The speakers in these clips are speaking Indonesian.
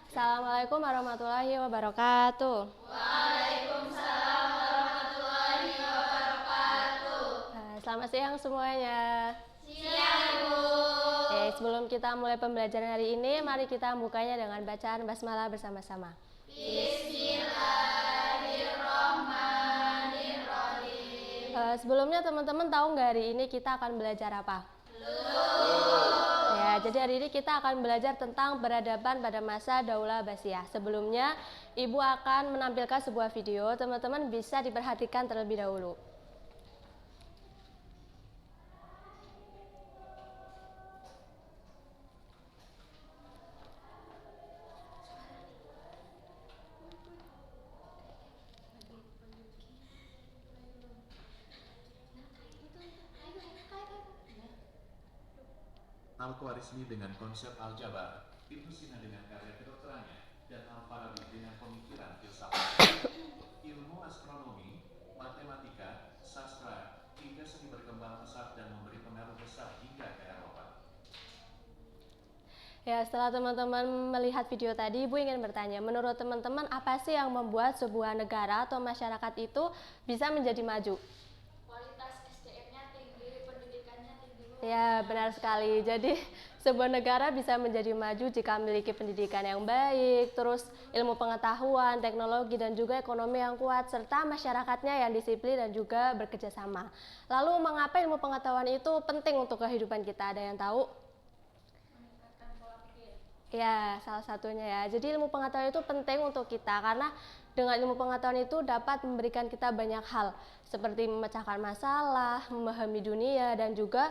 Assalamualaikum warahmatullahi wabarakatuh. Waalaikumsalam warahmatullahi wabarakatuh. Selamat siang semuanya. Siang, Ibu. Sebelum kita mulai pembelajaran hari ini, mari kita bukanya dengan bacaan basmalah bersama-sama. Bismillahirrahmanirrahim. Sebelumnya teman-teman tahu nggak hari ini kita akan belajar apa? Jadi hari ini kita akan belajar tentang peradaban pada masa Daulah Abbasiyah. Sebelumnya, Ibu akan menampilkan sebuah video, teman-teman bisa diperhatikan terlebih dahulu. Al-Khwarizmi dengan konsep Al-Jabar, Ibnu Sina dengan karya kedokterannya, dan Al-Farabi dengan pemikiran filsafat. Ilmu astronomi, matematika, sastra, hingga seni berkembang pesat dan memberi pengaruh besar hingga ke Eropa. Ya, setelah teman-teman melihat video tadi, Ibu ingin bertanya, menurut teman-teman apa sih yang membuat sebuah negara atau masyarakat itu bisa menjadi maju? Ya, benar sekali. Jadi, sebuah negara bisa menjadi maju jika memiliki pendidikan yang baik, terus ilmu pengetahuan, teknologi, dan juga ekonomi yang kuat, serta masyarakatnya yang disiplin dan juga bekerja sama. Lalu, mengapa ilmu pengetahuan itu penting untuk kehidupan kita? Ada yang tahu? Meningkatkan pola pikir. Ya, salah satunya ya. Jadi, ilmu pengetahuan itu penting untuk kita karena dengan ilmu pengetahuan itu dapat memberikan kita banyak hal, seperti memecahkan masalah, memahami dunia, dan juga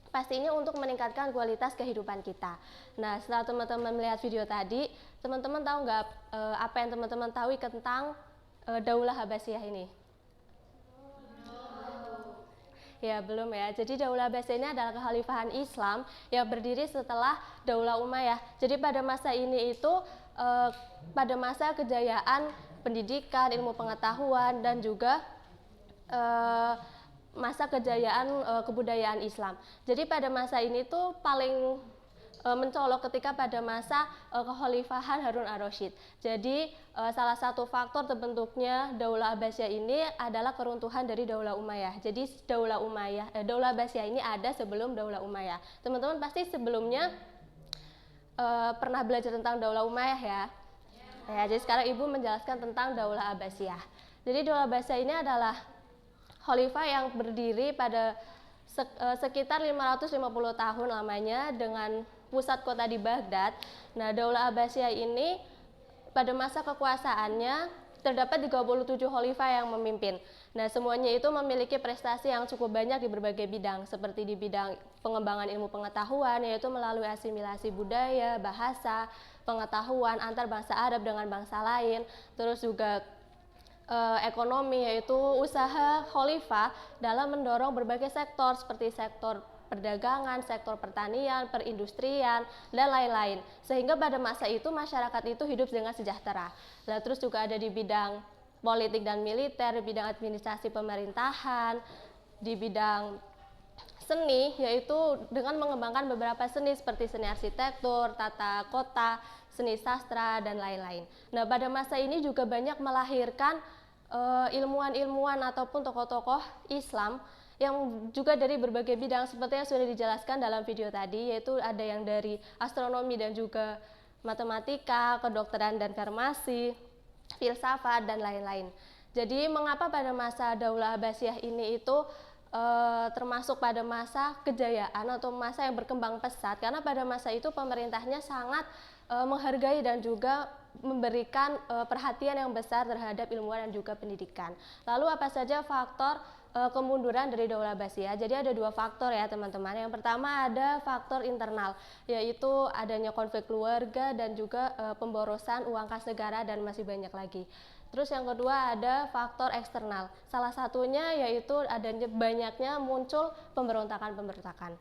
pastinya untuk meningkatkan kualitas kehidupan kita. Nah, setelah teman-teman melihat video tadi, teman-teman tahu nggak apa yang teman-teman tahu tentang Daulah Abbasiyah ini? Ya, belum ya. Jadi Daulah Abbasiyah ini adalah kekhalifahan Islam yang berdiri setelah Daulah Umayyah. Jadi pada masa ini itu pada masa kejayaan pendidikan, ilmu pengetahuan, dan juga masa kejayaan kebudayaan Islam. Jadi pada masa ini tuh paling mencolok ketika pada masa kekhalifahan Harun ar-Rasyid. Jadi salah satu faktor terbentuknya Daulah Abbasiyah ini adalah keruntuhan dari Daulah Umayyah. Jadi Daulah Abbasiyah ini ada sebelum Daulah Umayyah. Teman-teman pasti sebelumnya pernah belajar tentang Daulah Umayyah ya. Ya, jadi sekarang Ibu menjelaskan tentang Daulah Abbasiyah. Jadi Daulah Abbasiyah ini adalah khalifah yang berdiri pada sekitar 550 tahun lamanya dengan pusat kota di Baghdad. Nah, Daulah Abbasiyah ini pada masa kekuasaannya terdapat 37 khalifah yang memimpin. Nah, semuanya itu memiliki prestasi yang cukup banyak di berbagai bidang, seperti di bidang pengembangan ilmu pengetahuan, yaitu melalui asimilasi budaya, bahasa, pengetahuan antar bangsa Arab dengan bangsa lain, terus juga ekonomi, yaitu usaha khalifah dalam mendorong berbagai sektor seperti sektor perdagangan, sektor pertanian, perindustrian, dan lain-lain. Sehingga pada masa itu masyarakat itu hidup dengan sejahtera. Nah, terus juga ada di bidang politik dan militer, di bidang administrasi pemerintahan, di bidang seni, yaitu dengan mengembangkan beberapa seni seperti seni arsitektur, tata kota, seni sastra, dan lain-lain. Nah, pada masa ini juga banyak melahirkan ilmuwan-ilmuwan ataupun tokoh-tokoh Islam yang juga dari berbagai bidang seperti yang sudah dijelaskan dalam video tadi, yaitu ada yang dari astronomi dan juga matematika, kedokteran dan farmasi, filsafat, dan lain-lain. Jadi mengapa pada masa Daulah Abbasiyah ini itu termasuk pada masa kejayaan atau masa yang berkembang pesat, karena pada masa itu pemerintahnya sangat menghargai dan juga memberikan perhatian yang besar terhadap ilmuwan dan juga pendidikan. Lalu apa saja faktor kemunduran dari Daulah Abbasiyah? Jadi ada dua faktor ya teman-teman. Yang pertama ada faktor internal, yaitu adanya konflik keluarga dan juga pemborosan uang kas negara dan masih banyak lagi. Terus yang kedua ada faktor eksternal. Salah satunya yaitu adanya banyaknya muncul pemberontakan-pemberontakan.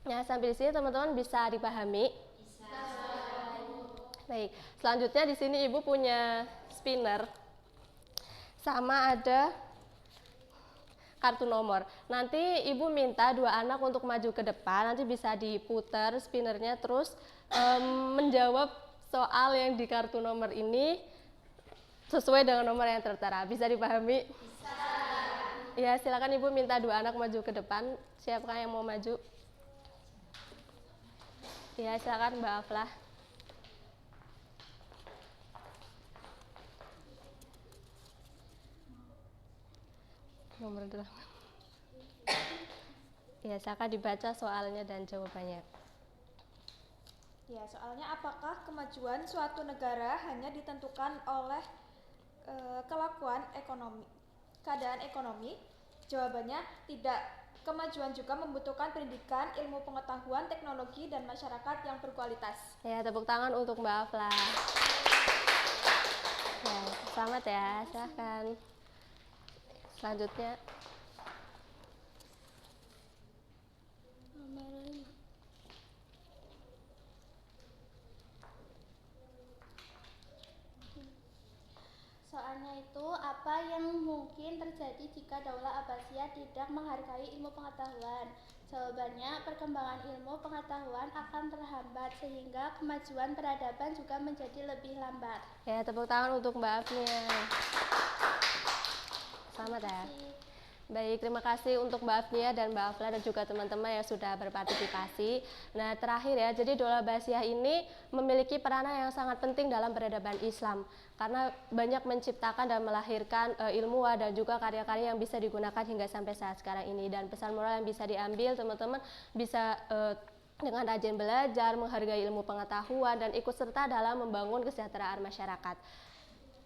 Nah, sampai di sini teman-teman bisa dipahami? Bisa. Baik, selanjutnya di sini Ibu punya spinner. Sama ada kartu nomor. Nanti Ibu minta dua anak untuk maju ke depan, nanti bisa diputar spinnernya terus menjawab soal yang di kartu nomor ini sesuai dengan nomor yang tertera. Bisa dipahami? Bisa. Ya, silakan Ibu minta 2 anak maju ke depan. Siapakah yang mau maju? Ya, silakan Mbak Aflah. Nomor 8. Ya, silakan dibaca soalnya dan jawabannya. Ya, soalnya apakah kemajuan suatu negara hanya ditentukan oleh keadaan ekonomi? Jawabannya tidak. Kemajuan juga membutuhkan pendidikan, ilmu pengetahuan, teknologi, dan masyarakat yang berkualitas. Ya, tepuk tangan untuk Mbak Aflah. Ya, selamat ya, silahkan. Selanjutnya. Soalnya itu, apa yang mungkin terjadi jika Daulah Abbasiyah tidak menghargai ilmu pengetahuan? Jawabannya, perkembangan ilmu pengetahuan akan terhambat sehingga kemajuan peradaban juga menjadi lebih lambat. Ya, tepuk tangan untuk Mbak Afnia. Selamat ya. Baik, terima kasih untuk Mbak Afnia dan Mbak Afla dan juga teman-teman yang sudah berpartisipasi. Nah, terakhir ya, jadi Daulah Abbasiyah ini memiliki peranan yang sangat penting dalam peradaban Islam karena banyak menciptakan dan melahirkan ilmuwan dan juga karya-karya yang bisa digunakan hingga sampai saat sekarang ini. Dan pesan moral yang bisa diambil teman-teman bisa dengan rajin belajar, menghargai ilmu pengetahuan dan ikut serta dalam membangun kesejahteraan masyarakat.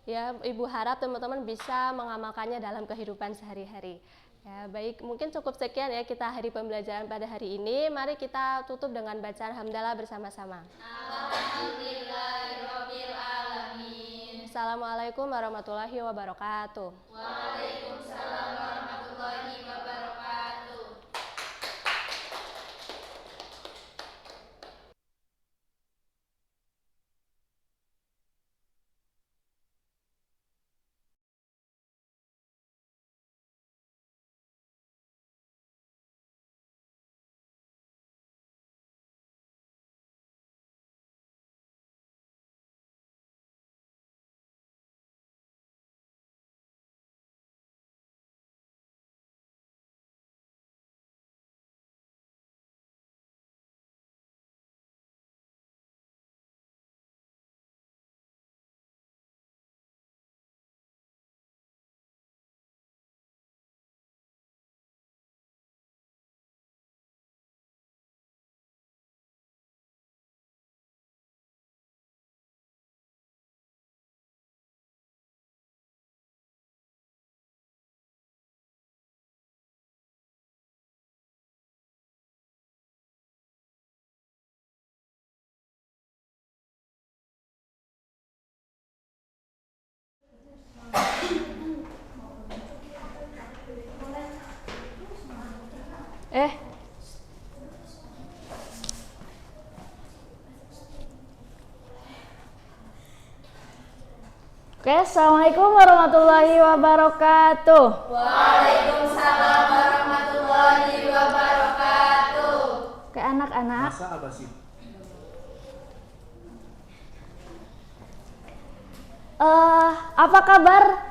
Ya, Ibu harap teman-teman bisa mengamalkannya dalam kehidupan sehari-hari. Ya, baik, mungkin cukup sekian ya kita hari pembelajaran pada hari ini. Mari kita tutup dengan bacaan hamdalah bersama-sama. Alhamdulillahirabbil alamin. Assalamualaikum warahmatullahi wabarakatuh. Waalaikumsalam warahmatullahi wabarakatuh. Oke, assalamualaikum warahmatullahi wabarakatuh. Waalaikumsalam warahmatullahi wabarakatuh. Oke, anak-anak. Masa Abbasiyah. Apa kabar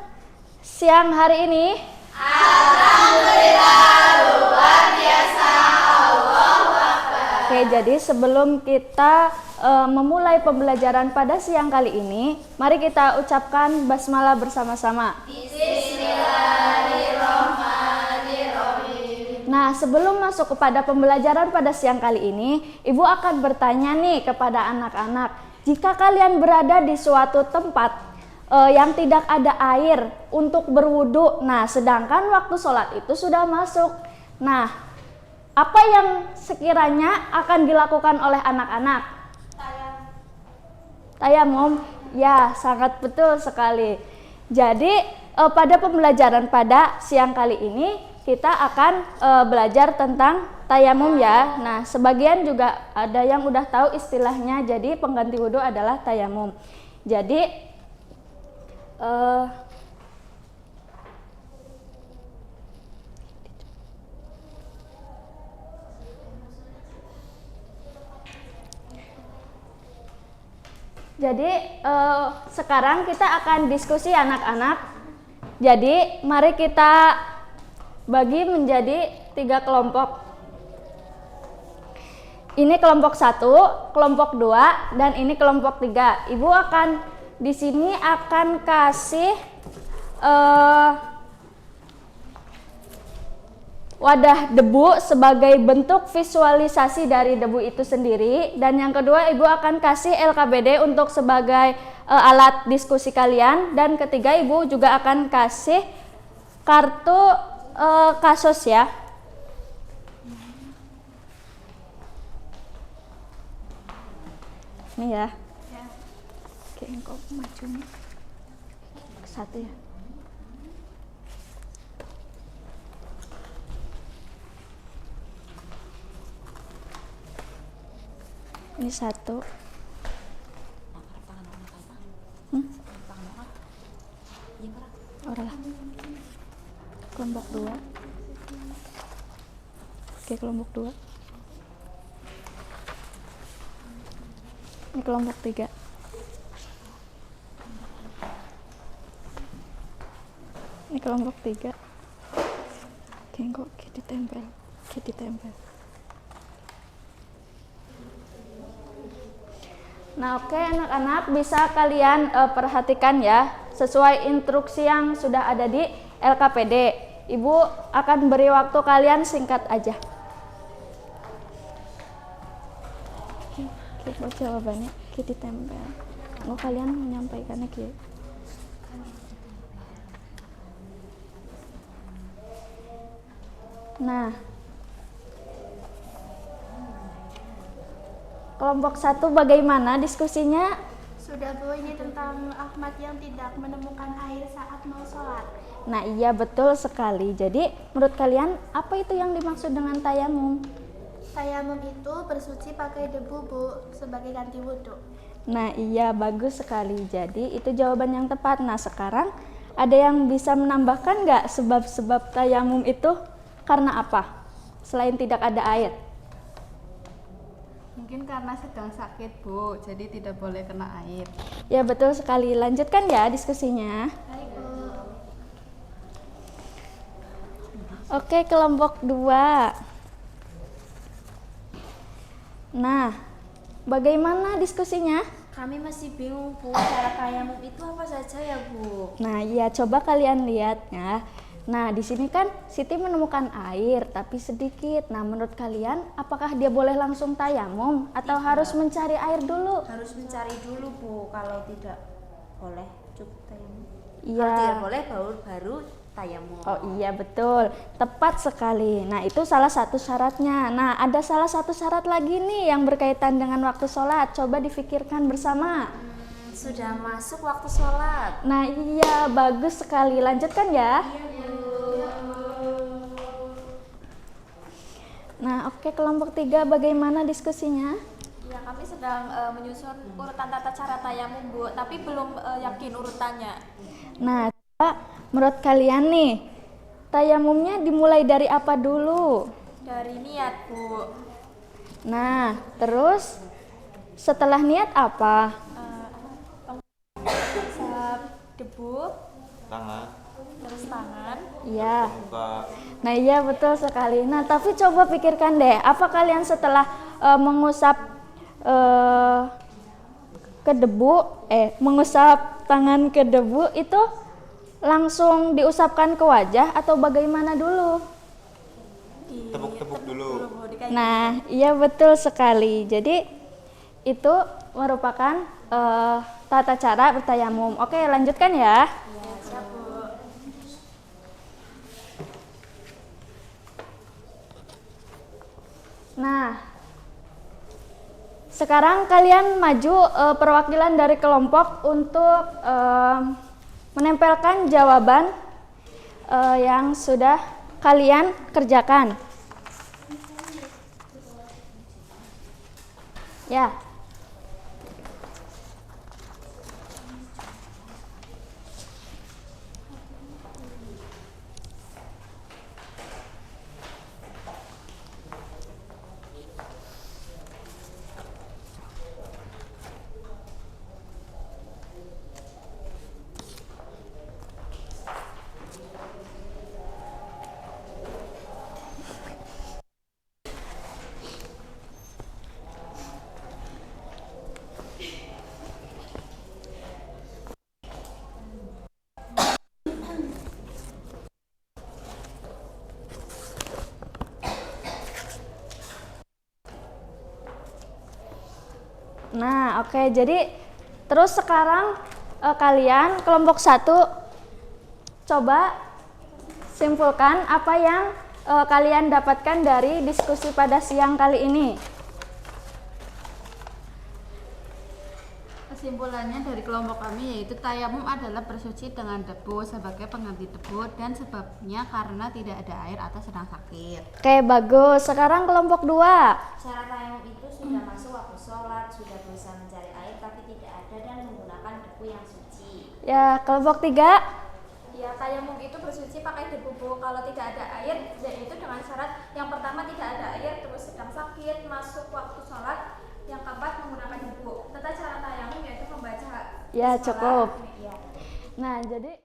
siang hari ini? Alhamdulillah, luar biasa. Allahu Akbar. Oke, jadi sebelum kita memulai pembelajaran pada siang kali ini, mari kita ucapkan basmalah bersama-sama. Bismillahirrahmanirrahim. Nah, sebelum masuk kepada pembelajaran pada siang kali ini, Ibu akan bertanya nih kepada anak-anak, jika kalian berada di suatu tempat yang tidak ada air untuk berwudu, nah sedangkan waktu sholat itu sudah masuk, nah apa yang sekiranya akan dilakukan oleh anak-anak? Tayamum, ya sangat betul sekali. Jadi pada pembelajaran pada siang kali ini kita akan belajar tentang tayamum ya. Nah, sebagian juga ada yang udah tahu istilahnya. Jadi pengganti wudhu adalah tayamum. Jadi Jadi sekarang kita akan diskusi anak-anak. Jadi mari kita bagi menjadi 3 kelompok. Ini kelompok 1, kelompok 2, dan ini kelompok 3. Ibu akan di sini akan kasih wadah debu sebagai bentuk visualisasi dari debu itu sendiri, dan yang kedua ibu akan kasih LKBD untuk sebagai alat diskusi kalian, dan ketiga ibu juga akan kasih kartu kasus ya. Ini ya. Oke, engkau maju nih. Satu ya. Ini 1. Orang lah. Kelompok 2. Oke, kelompok 2. Ini kelompok 3. Ini kelompok 3. Oke, kok ditempel. Nah, oke anak-anak, bisa kalian perhatikan ya, sesuai instruksi yang sudah ada di LKPD. Ibu akan beri waktu kalian singkat aja. Oke, jawabannya kita tempel. Mau kalian menyampaikannya gitu. Nah, kelompok 1 bagaimana diskusinya? Sudah Bu, ini tentang Ahmad yang tidak menemukan air saat mau sholat. Nah iya, betul sekali. Jadi menurut kalian apa itu yang dimaksud dengan tayamum? Tayamum itu bersuci pakai debu Bu, sebagai ganti wudhu. Nah iya, bagus sekali. Jadi itu jawaban yang tepat. Nah sekarang ada yang bisa menambahkan nggak sebab-sebab tayamum itu karena apa? Selain tidak ada air. Mungkin karena sedang sakit Bu, jadi tidak boleh kena air. Ya betul sekali. Lanjutkan ya diskusinya. Baik Bu. Oke, kelompok 2. Nah, bagaimana diskusinya? Kami masih bingung Bu, cara tayamum itu apa saja ya Bu? Nah, iya, coba kalian lihat ya. Nah, di sini kan Siti menemukan air tapi sedikit. Nah, menurut kalian apakah dia boleh langsung tayamum atau harus mencari air dulu? Harus mencari dulu Bu, kalau tidak boleh cukup tayamum. Iya. Kalau tidak boleh baru tayamum. Oh iya, betul. Tepat sekali. Nah, itu salah satu syaratnya. Nah, ada salah satu syarat lagi nih yang berkaitan dengan waktu sholat. Coba difikirkan bersama. Sudah masuk waktu sholat. Nah, iya, bagus sekali. Lanjutkan ya. Nah, oke, kelompok 3 bagaimana diskusinya? Ya, kami sedang menyusun urutan tata cara tayamum Bu, tapi belum yakin urutannya. Nah, coba menurut kalian nih, tayamumnya dimulai dari apa dulu? Dari niat Bu. Nah, terus setelah niat apa? Usap debu, tangan, terus tangan. Iya. muka. Nah, iya betul sekali. Nah, tapi coba pikirkan deh, apa kalian setelah mengusap ke debu, mengusap tangan ke debu itu langsung diusapkan ke wajah atau bagaimana dulu? Tepuk-tepuk dulu. Nah, iya betul sekali. Jadi itu merupakan tata cara bertayamum. Oke, lanjutkan ya. Nah, sekarang kalian maju perwakilan dari kelompok untuk menempelkan jawaban yang sudah kalian kerjakan. Ya. Nah, oke. Jadi terus sekarang kalian kelompok 1 coba simpulkan apa yang kalian dapatkan dari diskusi pada siang kali ini. Kesimpulannya dari kelompok kami yaitu tayamum adalah bersuci dengan debu sebagai pengganti debu dan sebabnya karena tidak ada air atau sedang sakit. Oke, bagus. Sekarang kelompok 2. Syarat tayamum itu sudah masuk waktu sholat, sudah berusaha mencari air tapi tidak ada dan menggunakan debu yang suci. Ya, kelompok 3. Ya, tayamum itu bersuci pakai debu, Bu. Kalau tidak ada air, yaitu dengan syarat yang pertama tidak ada air, terus sedang sakit, masuk waktu sholat, yang keempat menggunakan debu. Tata cara tayamum yaitu membaca Ya, sholat. cukup. Ya. Nah, jadi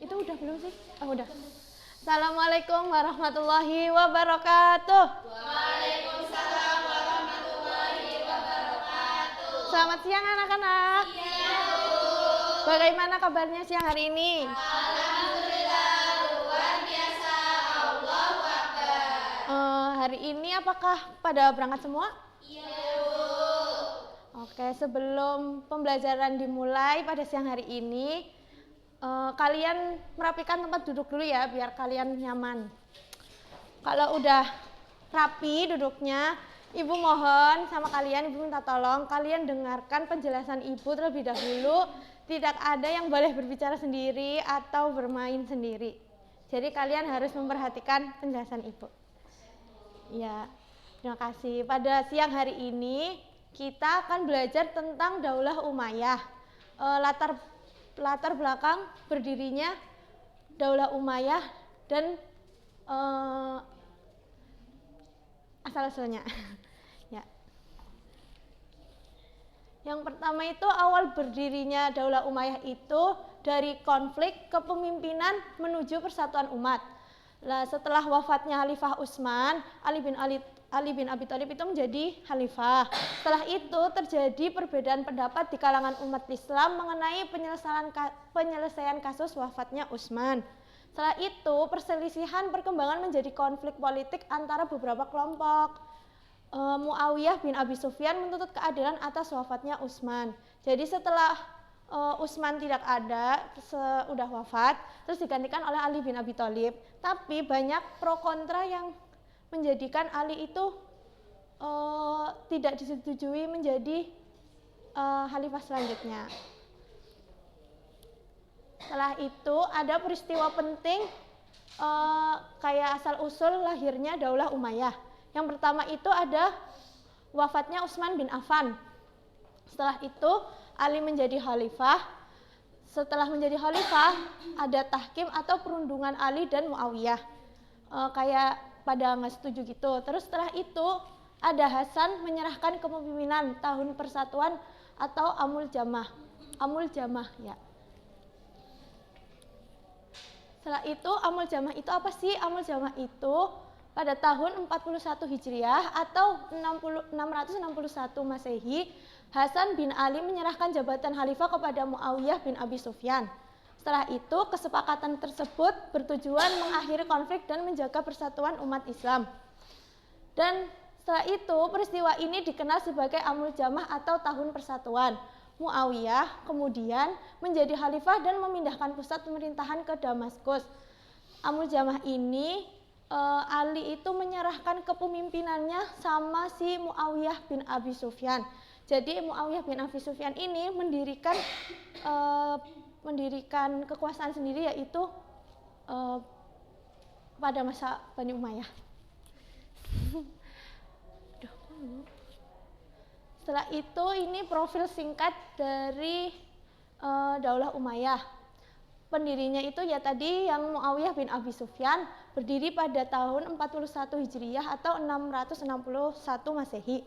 Itu udah belum sih? Oh, udah. Assalamualaikum warahmatullahi wabarakatuh. Waalaikumsalam warahmatullahi wabarakatuh. Selamat siang anak-anak. Siang, Bu. Bagaimana kabarnya siang hari ini? Alhamdulillah, luar biasa. Allahu Akbar. Hari ini apakah pada berangkat semua? Iya, Bu. Oke, sebelum pembelajaran dimulai pada siang hari ini, kalian merapikan tempat duduk dulu ya, biar kalian nyaman. Kalau udah rapi duduknya, Ibu mohon sama kalian, Ibu minta tolong kalian dengarkan penjelasan Ibu terlebih dahulu. Tidak ada yang boleh berbicara sendiri atau bermain sendiri. Jadi kalian harus memperhatikan penjelasan Ibu. Ya, terima kasih. Pada siang hari ini kita akan belajar tentang Daulah Umayyah. Latar belakang berdirinya Daulah Umayyah dan asal-usulnya. Ya. Yang pertama itu awal berdirinya Daulah Umayyah itu dari konflik kepemimpinan menuju persatuan umat. Nah, setelah wafatnya Khalifah Utsman, Ali bin Abi Thalib itu menjadi khalifah. Setelah itu terjadi perbedaan pendapat di kalangan umat Islam mengenai penyelesaian kasus wafatnya Utsman. Setelah itu perselisihan perkembangan menjadi konflik politik antara beberapa kelompok. Muawiyah bin Abi Sufyan menuntut keadilan atas wafatnya Utsman. Jadi setelah Utsman tidak ada, sudah wafat, terus digantikan oleh Ali bin Abi Thalib. Tapi banyak pro kontra yang menjadikan Ali itu tidak disetujui menjadi khalifah selanjutnya. Setelah itu ada peristiwa penting kayak asal usul lahirnya Daulah Umayyah. Yang pertama itu ada wafatnya Utsman bin Affan. Setelah itu Ali menjadi khalifah. Setelah menjadi khalifah ada tahkim atau perundungan Ali dan Muawiyah. Kayak pada nggak setuju gitu. Terus setelah itu ada Hasan menyerahkan kepemimpinan tahun persatuan atau Amul Jamah ya. Setelah itu Amul Jamah itu apa sih? Amul Jamah itu pada tahun 41 Hijriah atau 661 Masehi, Hasan bin Ali menyerahkan jabatan khalifah kepada Muawiyah bin Abi Sufyan. Setelah itu, kesepakatan tersebut bertujuan mengakhiri konflik dan menjaga persatuan umat Islam. Dan setelah itu, peristiwa ini dikenal sebagai Amul Jamah atau Tahun Persatuan. Muawiyah kemudian menjadi khalifah dan memindahkan pusat pemerintahan ke Damaskus. Amul Jamah ini, Ali itu menyerahkan kepemimpinannya sama si Muawiyah bin Abi Sufyan. Jadi Muawiyah bin Abi Sufyan ini mendirikan kekuasaan sendiri, yaitu pada masa Bani Umayyah. Setelah itu ini profil singkat dari Daulah Umayyah. Pendirinya itu ya tadi yang Muawiyah bin Abi Sufyan, berdiri pada tahun 41 Hijriyah atau 661 Masehi.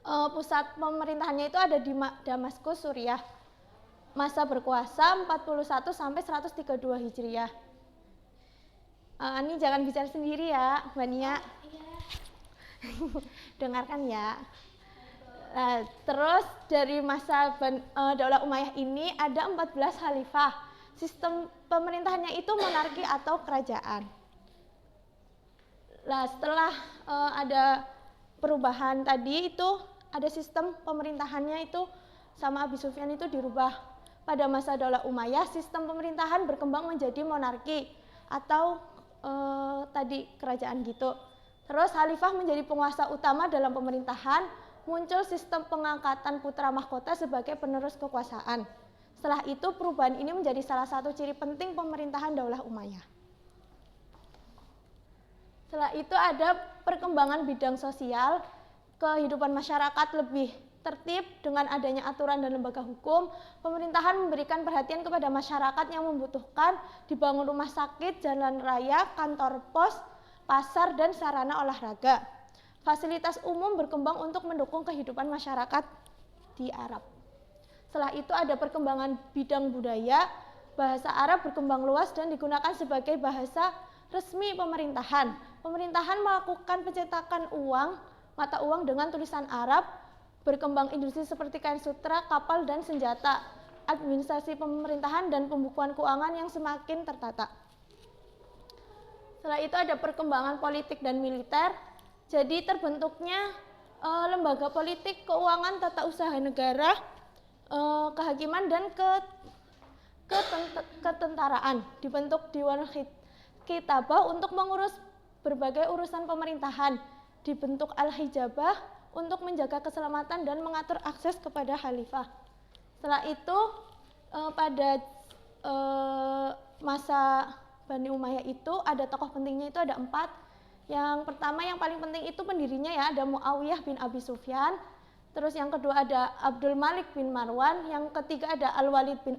Pusat pemerintahannya itu ada di Damaskus, Suriah. Masa berkuasa 41 sampai 132 Hijriyah. Ini jangan bicara sendiri ya, Mbak Nia. Dengarkan ya. Terus dari masa Daulah Umayyah ini ada 14 khalifah. Sistem pemerintahannya itu monarki atau kerajaan. Setelah ada perubahan tadi itu, ada sistem pemerintahannya itu sama Abi Sufyan itu dirubah. Pada masa Daulah Umayyah, sistem pemerintahan berkembang menjadi monarki atau tadi kerajaan gitu. Terus khalifah menjadi penguasa utama dalam pemerintahan, muncul sistem pengangkatan putra mahkota sebagai penerus kekuasaan. Setelah itu perubahan ini menjadi salah satu ciri penting pemerintahan Daulah Umayyah. Setelah itu ada perkembangan bidang sosial, kehidupan masyarakat lebih tertib dengan adanya aturan dan lembaga hukum. Pemerintahan memberikan perhatian kepada masyarakat yang membutuhkan, dibangun rumah sakit, jalan raya, kantor pos, pasar, dan sarana olahraga. Fasilitas umum berkembang untuk mendukung kehidupan masyarakat di Arab. Setelah itu ada perkembangan bidang budaya, bahasa Arab berkembang luas dan digunakan sebagai bahasa resmi pemerintahan. Pemerintahan melakukan pencetakan uang, mata uang dengan tulisan Arab, berkembang industri seperti kain sutra, kapal, dan senjata, administrasi pemerintahan dan pembukuan keuangan yang semakin tertata. Setelah itu ada perkembangan politik dan militer. Jadi terbentuknya lembaga politik, keuangan, tata usaha negara, kehakiman, dan ketentaraan. Dibentuk Dewan Kitabah untuk mengurus berbagai urusan pemerintahan. Dibentuk Al-Hijabah untuk menjaga keselamatan dan mengatur akses kepada khalifah. Setelah itu pada masa Bani Umayyah itu ada tokoh pentingnya itu ada 4. Yang pertama yang paling penting itu pendirinya ya, ada Muawiyah bin Abi Sufyan. Terus yang kedua ada Abdul Malik bin Marwan, yang ketiga ada Al-Walid bin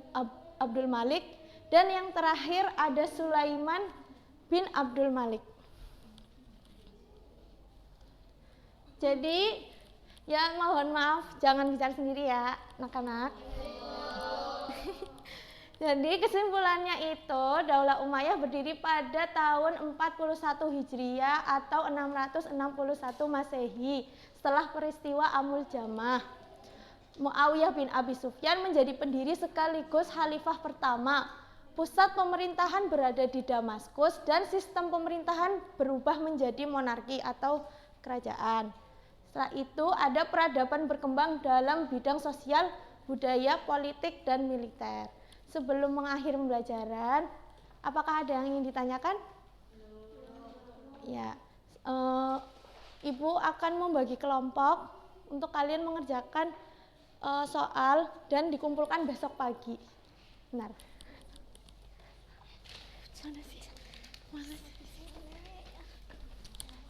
Abdul Malik, dan yang terakhir ada Sulaiman bin Abdul Malik. Jadi ya mohon maaf jangan bicara sendiri ya anak-anak. Jadi kesimpulannya itu Daulah Umayyah berdiri pada tahun 41 Hijriyah atau 661 Masehi setelah peristiwa Amul Jamah. Muawiyah bin Abi Sufyan menjadi pendiri sekaligus khalifah pertama. Pusat pemerintahan berada di Damaskus dan sistem pemerintahan berubah menjadi monarki atau kerajaan. Setelah itu ada peradaban berkembang dalam bidang sosial, budaya, politik, dan militer. Sebelum mengakhiri pembelajaran, apakah ada yang ingin ditanyakan? Ya, Ibu akan membagi kelompok untuk kalian mengerjakan soal dan dikumpulkan besok pagi. Benar.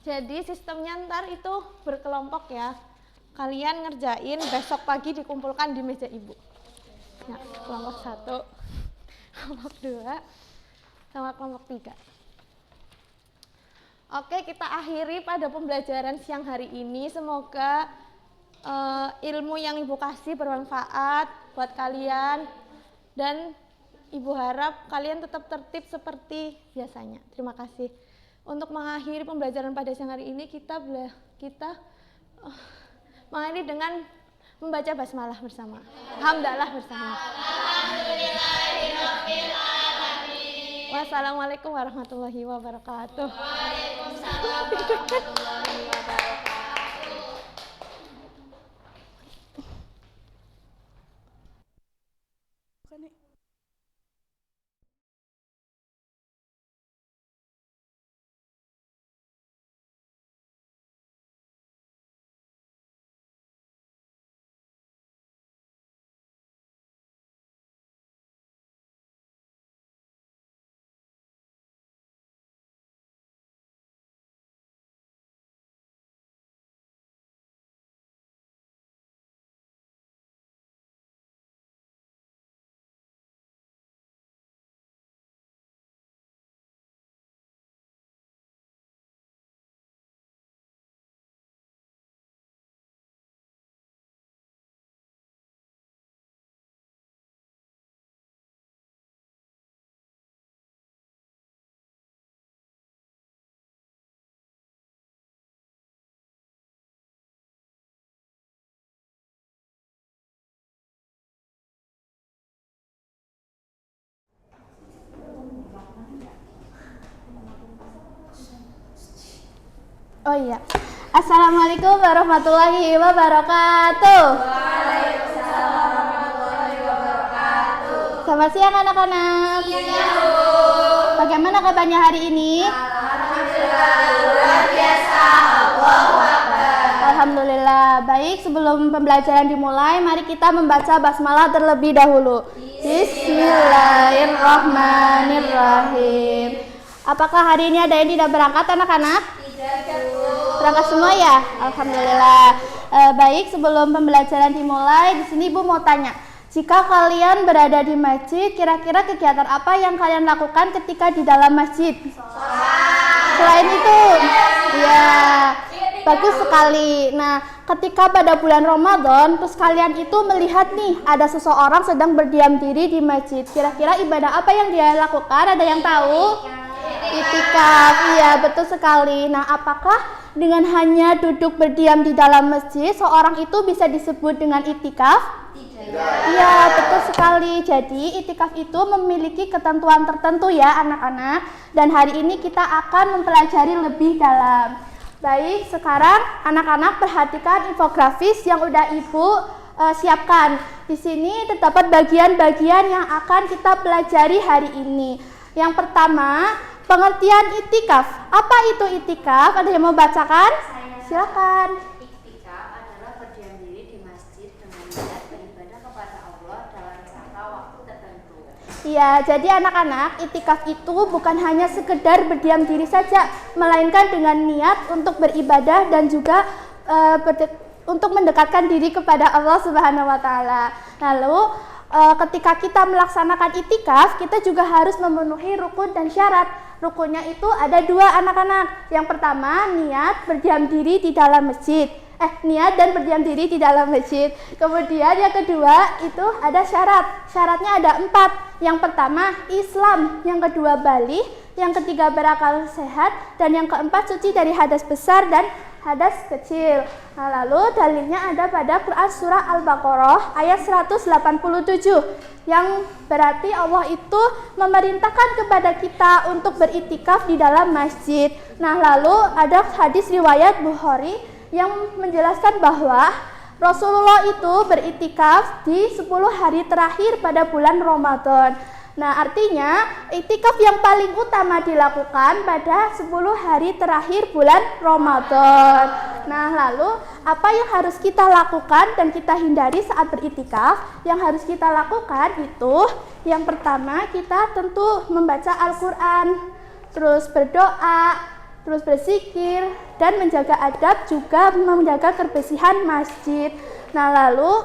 Jadi sistemnya ntar itu berkelompok ya. Kalian ngerjain besok pagi dikumpulkan di meja Ibu. Nah, kelompok 1, kelompok 2, sama kelompok 3. Oke, kita akhiri pada pembelajaran siang hari ini. Semoga ilmu yang Ibu kasih bermanfaat buat kalian. Dan Ibu harap kalian tetap tertib seperti biasanya. Terima kasih. Untuk mengakhiri pembelajaran pada siang hari ini, kita mengakhiri dengan membaca basmalah bersama. Hamdalah bersama. Alhamdulillahirrahmanirrahim. Wassalamualaikum warahmatullahi wabarakatuh. Waalaikumsalam warahmatullahi wabarakatuh. Oh iya. Assalamualaikum warahmatullahi wabarakatuh. Waalaikumsalam warahmatullahi wabarakatuh. Selamat siang anak-anak. Bagaimana kabarnya hari ini? Alhamdulillah, luar biasa. Allahu Akbar. Alhamdulillah. Baik, sebelum pembelajaran dimulai, mari kita membaca basmalah terlebih dahulu. Bismillahirrahmanirrahim. Apakah hari ini ada yang tidak berangkat anak-anak? Berangkat semua ya? Alhamdulillah. Baik, sebelum pembelajaran dimulai, di sini Ibu mau tanya. Jika kalian berada di masjid, kira-kira kegiatan apa yang kalian lakukan ketika di dalam masjid? Selain itu, ya, bagus sekali. Nah, ketika pada bulan Ramadan, terus kalian itu melihat nih, ada seseorang sedang berdiam diri di masjid. Kira-kira ibadah apa yang dia lakukan? Ada yang tahu? Itikaf. Iya, betul sekali. Nah, apakah dengan hanya duduk berdiam di dalam masjid, seorang itu bisa disebut dengan itikaf? Iya, betul sekali. Jadi itikaf itu memiliki ketentuan tertentu ya anak-anak. Dan hari ini kita akan mempelajari lebih dalam. Baik, sekarang anak-anak perhatikan infografis yang udah Ibu siapkan. Di sini terdapat bagian-bagian yang akan kita pelajari hari ini. Yang pertama, pengertian itikaf. Apa itu itikaf? Ada yang mau bacakan? Silakan. Iktikaf adalah berdiam diri di masjid dengan niat beribadah kepada Allah dalam jangka waktu tertentu. Iya, jadi anak-anak, itikaf itu bukan hanya sekedar berdiam diri saja, melainkan dengan niat untuk beribadah dan juga untuk mendekatkan diri kepada Allah Subhanahu wa taala. Lalu ketika kita melaksanakan itikaf, kita juga harus memenuhi rukun dan syarat. Rukunnya itu ada 2 anak-anak. Yang pertama, niat berdiam diri di dalam masjid. Niat dan berdiam diri di dalam masjid. Kemudian yang kedua itu ada syarat. Syaratnya ada 4. Yang pertama, Islam. Yang kedua, baligh. Yang ketiga, berakal sehat. Dan yang keempat, suci dari hadas besar dan hadas kecil. Nah, lalu dalilnya ada pada Quran surah Al-Baqarah ayat 187 yang berarti Allah itu memerintahkan kepada kita untuk beritikaf di dalam masjid. Nah, lalu ada hadis riwayat Bukhari yang menjelaskan bahwa Rasulullah itu beritikaf di 10 hari terakhir pada bulan Ramadan. Nah, artinya iktikaf yang paling utama dilakukan pada 10 hari terakhir bulan Ramadan. Nah, lalu apa yang harus kita lakukan dan kita hindari saat beritikaf? Yang harus kita lakukan itu yang pertama, kita tentu membaca Al-Quran, terus berdoa, terus berzikir, dan menjaga adab, juga menjaga kebersihan masjid. Nah, lalu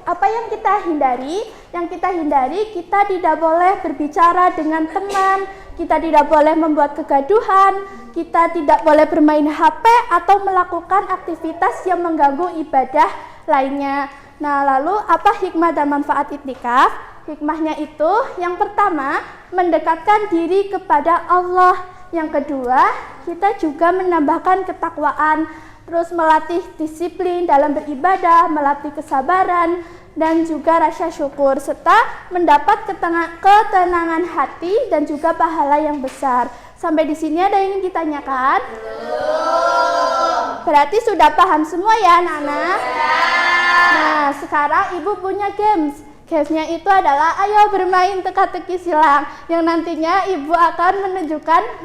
apa yang kita hindari? Yang kita hindari, kita tidak boleh berbicara dengan teman, kita tidak boleh membuat kegaduhan, kita tidak boleh bermain HP atau melakukan aktivitas yang mengganggu ibadah lainnya. Nah, lalu apa hikmah dan manfaat iktikaf? Hikmahnya itu yang pertama, mendekatkan diri kepada Allah. Yang kedua, kita juga menambahkan ketakwaan, terus melatih disiplin dalam beribadah, melatih kesabaran, dan juga rasa syukur, serta mendapat ketenangan hati dan juga pahala yang besar. Sampai di sini ada yang ingin ditanyakan? Berarti sudah paham semua ya anak-anak? Nah, sekarang Ibu punya games. Gamesnya itu adalah ayo bermain teka-teki silang, yang nantinya Ibu akan menunjukkan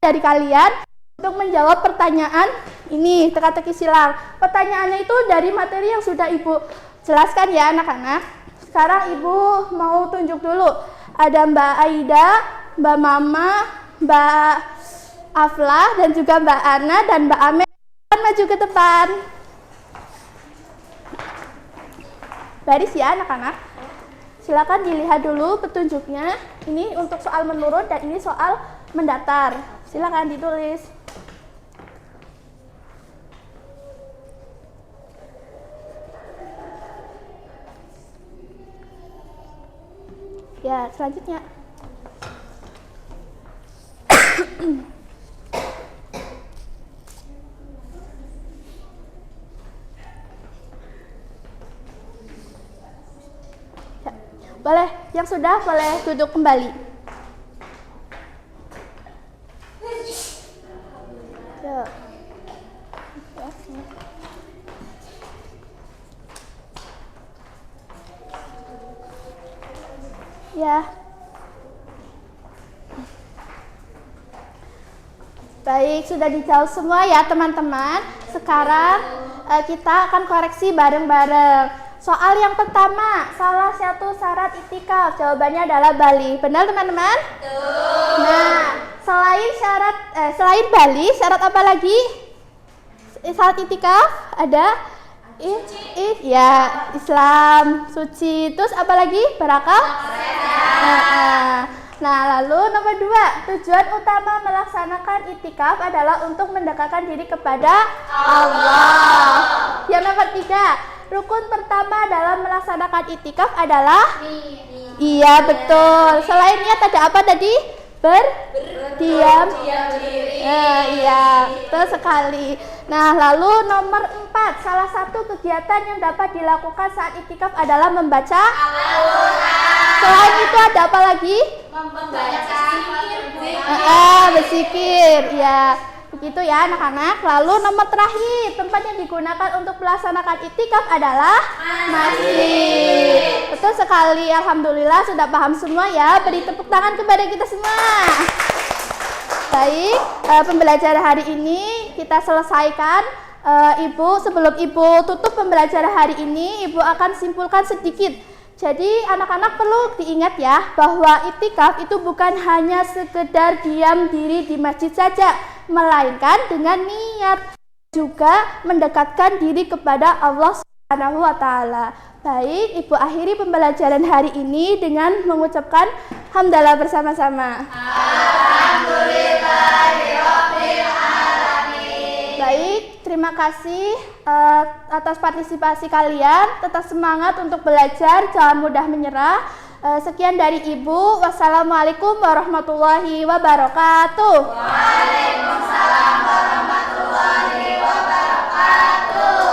dari kalian untuk menjawab pertanyaan ini, teka-teki silang. Pertanyaannya itu dari materi yang sudah Ibu jelaskan ya anak-anak. Sekarang Ibu mau tunjuk dulu. Ada Mbak Aida, Mbak Mama, Mbak Aflah, dan juga Mbak Ana dan Mbak Ame. Maju ke depan. Baris ya anak-anak. Silakan dilihat dulu petunjuknya. Ini untuk soal menurun dan ini soal mendatar. Silakan ditulis. Ya, selanjutnya. Ya, boleh, yang sudah boleh duduk kembali. Ya. Ya. Baik, sudah dijawab semua ya teman-teman. Sekarang kita akan koreksi bareng-bareng. Soal yang pertama, salah satu syarat itikaf. Jawabannya adalah bali. Benar teman-teman? Betul. Nah, selain bali, syarat apa lagi? Syarat itikaf ada ya, Islam, suci. Terus apa lagi? Berakal? Nah, lalu nomor 2, tujuan utama melaksanakan itikaf adalah untuk mendekatkan diri kepada Allah. Yang nomor 3, rukun pertama dalam melaksanakan itikaf adalah iya, betul. Selain niat ada apa tadi? Berdiam diri. Iya, betul sekali. Nah, lalu nomor 4, salah satu kegiatan yang dapat dilakukan saat itikaf adalah membaca Al-Quran. Selain itu ada apa lagi? Berzikir. Ya, begitu ya anak-anak. Lalu nomor terakhir, tempat yang digunakan untuk melaksanakan itikaf adalah masjid. Betul sekali, alhamdulillah sudah paham semua ya. Beri tepuk tangan kepada kita semua. Baik, pembelajaran hari ini kita selesaikan. Ibu, sebelum Ibu tutup pembelajaran hari ini, Ibu akan simpulkan sedikit. Jadi anak-anak perlu diingat ya, bahwa itikaf itu bukan hanya sekedar diam diri di masjid saja, melainkan dengan niat juga mendekatkan diri kepada Allah Subhanahu wa taala. Baik, Ibu akhiri pembelajaran hari ini dengan mengucapkan hamdalah bersama-sama. Alhamdulillahirabbil alamin. Baik, terima kasih atas partisipasi kalian. Tetap semangat untuk belajar, jangan mudah menyerah. Sekian dari Ibu. Wassalamualaikum warahmatullahi wabarakatuh. Waalaikumsalam warahmatullahi wabarakatuh.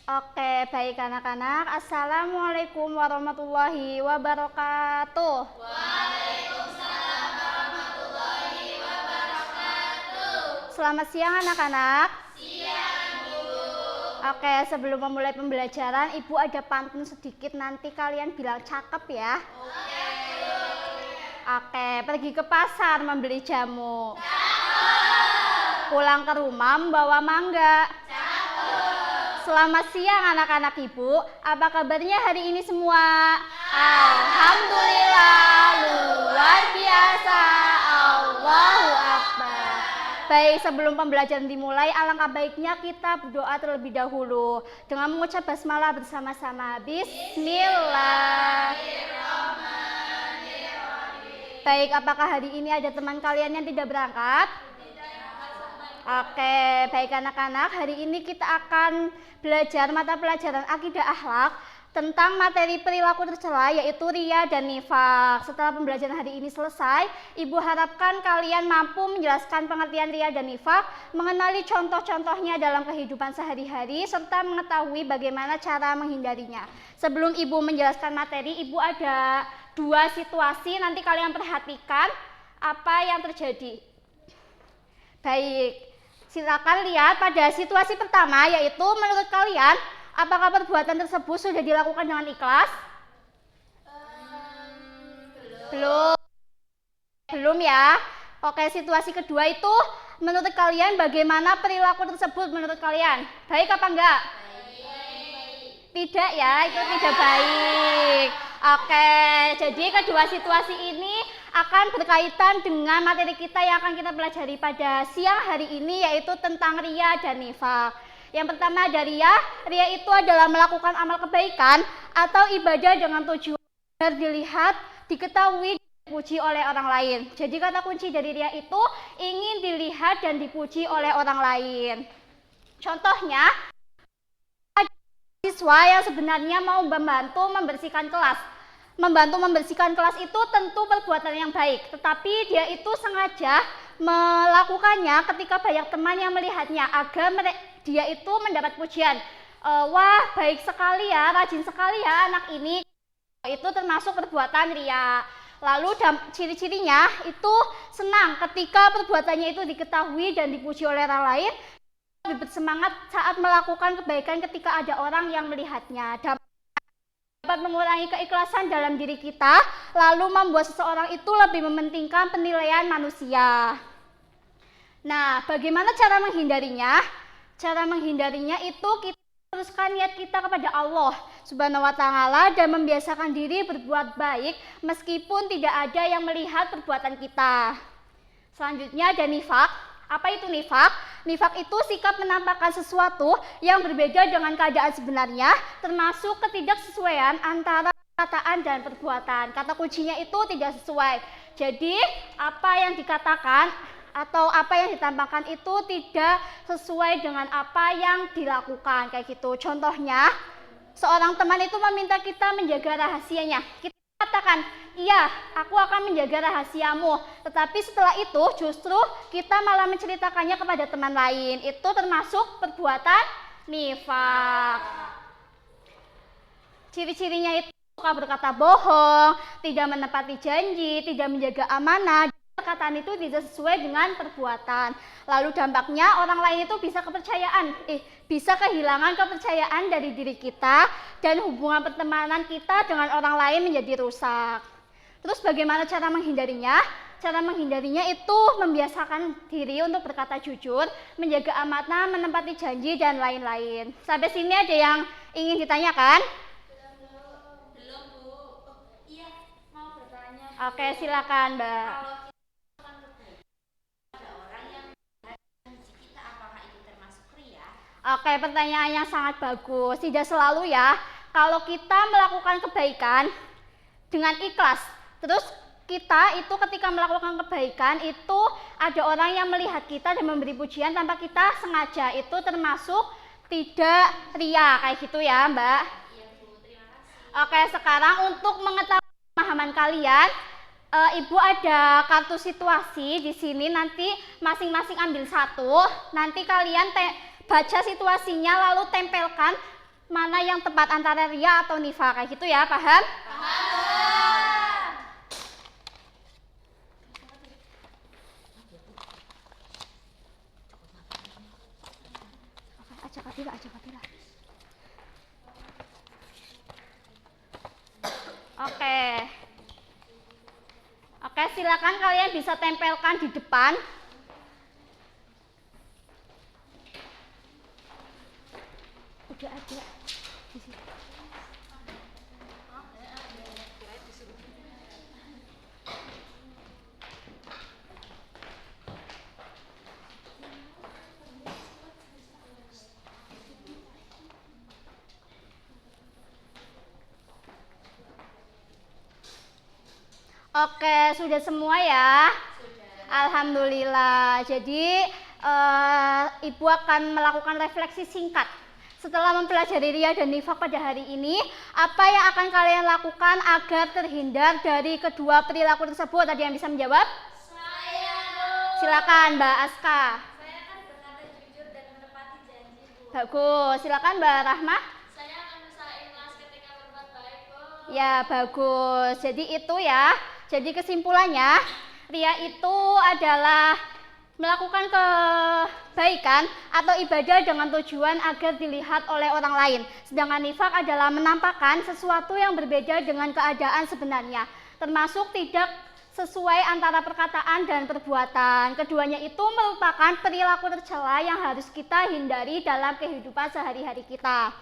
Oke, baik anak-anak. Assalamualaikum warahmatullahi wabarakatuh. Waalaikumsalam warahmatullahi wabarakatuh. Selamat siang anak-anak. Siang, Bu. Oke, sebelum memulai pembelajaran, Ibu ada pantun sedikit, nanti kalian bilang cakep ya. Oke, Bu. Oke, pergi ke pasar membeli jamu. Cakep. Pulang ke rumah membawa mangga. Selamat siang anak-anak Ibu, apa kabarnya hari ini semua? Alhamdulillah, luar biasa, Allahu Akbar. Baik, sebelum pembelajaran dimulai, alangkah baiknya kita berdoa terlebih dahulu dengan mengucap basmalah bersama-sama. Bismillahirrahmanirrahim. Baik, apakah hari ini ada teman kalian yang tidak berangkat? Oke, baik anak-anak, hari ini kita akan belajar mata pelajaran akidah akhlak tentang materi perilaku tercela, yaitu riya dan nifak. Setelah pembelajaran hari ini selesai, Ibu harapkan kalian mampu menjelaskan pengertian riya dan nifak, mengenali contoh-contohnya dalam kehidupan sehari-hari, serta mengetahui bagaimana cara menghindarinya. Sebelum Ibu menjelaskan materi, Ibu ada 2 situasi, nanti kalian perhatikan apa yang terjadi. Baik. Silakan lihat pada situasi pertama, yaitu menurut kalian apakah perbuatan tersebut sudah dilakukan dengan ikhlas? Belum ya. Oke, situasi kedua itu menurut kalian bagaimana perilaku tersebut menurut kalian? Baik apa enggak? Tidak ya, itu tidak baik. Oke, jadi kedua situasi ini akan berkaitan dengan materi kita yang akan kita pelajari pada siang hari ini, yaitu tentang riya dan nifaq. Yang pertama ada riya. Riya itu adalah melakukan amal kebaikan atau ibadah dengan tujuan agar dilihat, diketahui, dipuji oleh orang lain. Jadi kata kunci dari riya itu ingin dilihat dan dipuji oleh orang lain. Contohnya, siswa yang sebenarnya mau membantu membersihkan kelas. Membantu membersihkan kelas itu tentu perbuatan yang baik, tetapi dia itu sengaja melakukannya ketika banyak teman yang melihatnya agar dia itu mendapat pujian. Wah, baik sekali ya, rajin sekali ya anak ini. Itu termasuk perbuatan riya. Lalu ciri-cirinya itu senang ketika perbuatannya itu diketahui dan dipuji oleh orang lain. Lebih bersemangat saat melakukan kebaikan ketika ada orang yang melihatnya. Dapat mengurangi keikhlasan dalam diri kita, lalu membuat seseorang itu lebih mementingkan penilaian manusia. Nah, bagaimana cara menghindarinya? Cara menghindarinya itu kita teruskan niat kita kepada Allah Subhanahu wa Ta'ala dan membiasakan diri berbuat baik meskipun tidak ada yang melihat perbuatan kita. Selanjutnya ada nifaq. Apa itu nifaq? Nifaq itu sikap menampakkan sesuatu yang berbeda dengan keadaan sebenarnya, termasuk ketidaksesuaian antara perkataan dan perbuatan. Kata kuncinya itu tidak sesuai. Jadi, apa yang dikatakan atau apa yang ditampakkan itu tidak sesuai dengan apa yang dilakukan, kayak gitu. Contohnya, seorang teman itu meminta kita menjaga rahasianya. Kita katakan, iya, aku akan menjaga rahasiamu. Tetapi setelah itu justru kita malah menceritakannya kepada teman lain. Itu termasuk perbuatan nifaq. Ciri-cirinya itu suka berkata bohong, tidak menepati janji, tidak menjaga amanah. Perkataan itu tidak sesuai dengan perbuatan. Lalu dampaknya orang lain itu bisa bisa kehilangan kepercayaan dari diri kita dan hubungan pertemanan kita dengan orang lain menjadi rusak. Terus bagaimana cara menghindarinya? Cara menghindarinya itu membiasakan diri untuk berkata jujur, menjaga amanah, menepati janji dan lain-lain. Sampai sini ada yang ingin ditanyakan? Belum, Bu. Iya, mau bertanya. Oke, silakan, Mbak. Oke, pertanyaan yang sangat bagus. Tidak selalu ya, kalau kita melakukan kebaikan dengan ikhlas, terus kita itu ketika melakukan kebaikan itu ada orang yang melihat kita dan memberi pujian tanpa kita sengaja, itu termasuk tidak riya, kayak gitu ya, Mbak. Iya, Bu. Terima kasih. Oke, sekarang untuk mengetahui pemahaman kalian, Ibu ada kartu situasi di sini, nanti masing-masing ambil satu. Nanti kalian baca situasinya lalu tempelkan mana yang tepat antara riya atau nifaq, kayak gitu ya, paham? Paham. Ajak Kabila. Oke, silakan kalian bisa tempelkan di depan. Udah ada di sini. Oke, sudah semua ya? Sudah. Alhamdulillah. Jadi Ibu akan melakukan refleksi singkat. Setelah mempelajari riya dan nifaq pada hari ini, apa yang akan kalian lakukan agar terhindar dari kedua perilaku tersebut? Ada yang bisa menjawab? Saya. Silakan, Mbak Aska. Saya akan berkata jujur dan menepati janji, Bu. Bagus. Silakan, Mbak Rahmah. Saya akan berusaha ikhlas ketika berbuat baik, Bu. Ya, bagus. Jadi itu ya. Jadi kesimpulannya, riya itu adalah melakukan kebaikan atau ibadah dengan tujuan agar dilihat oleh orang lain. Sedangkan nifaq adalah menampakkan sesuatu yang berbeda dengan keadaan sebenarnya, termasuk tidak sesuai antara perkataan dan perbuatan. Keduanya itu merupakan perilaku tercela yang harus kita hindari dalam kehidupan sehari-hari kita.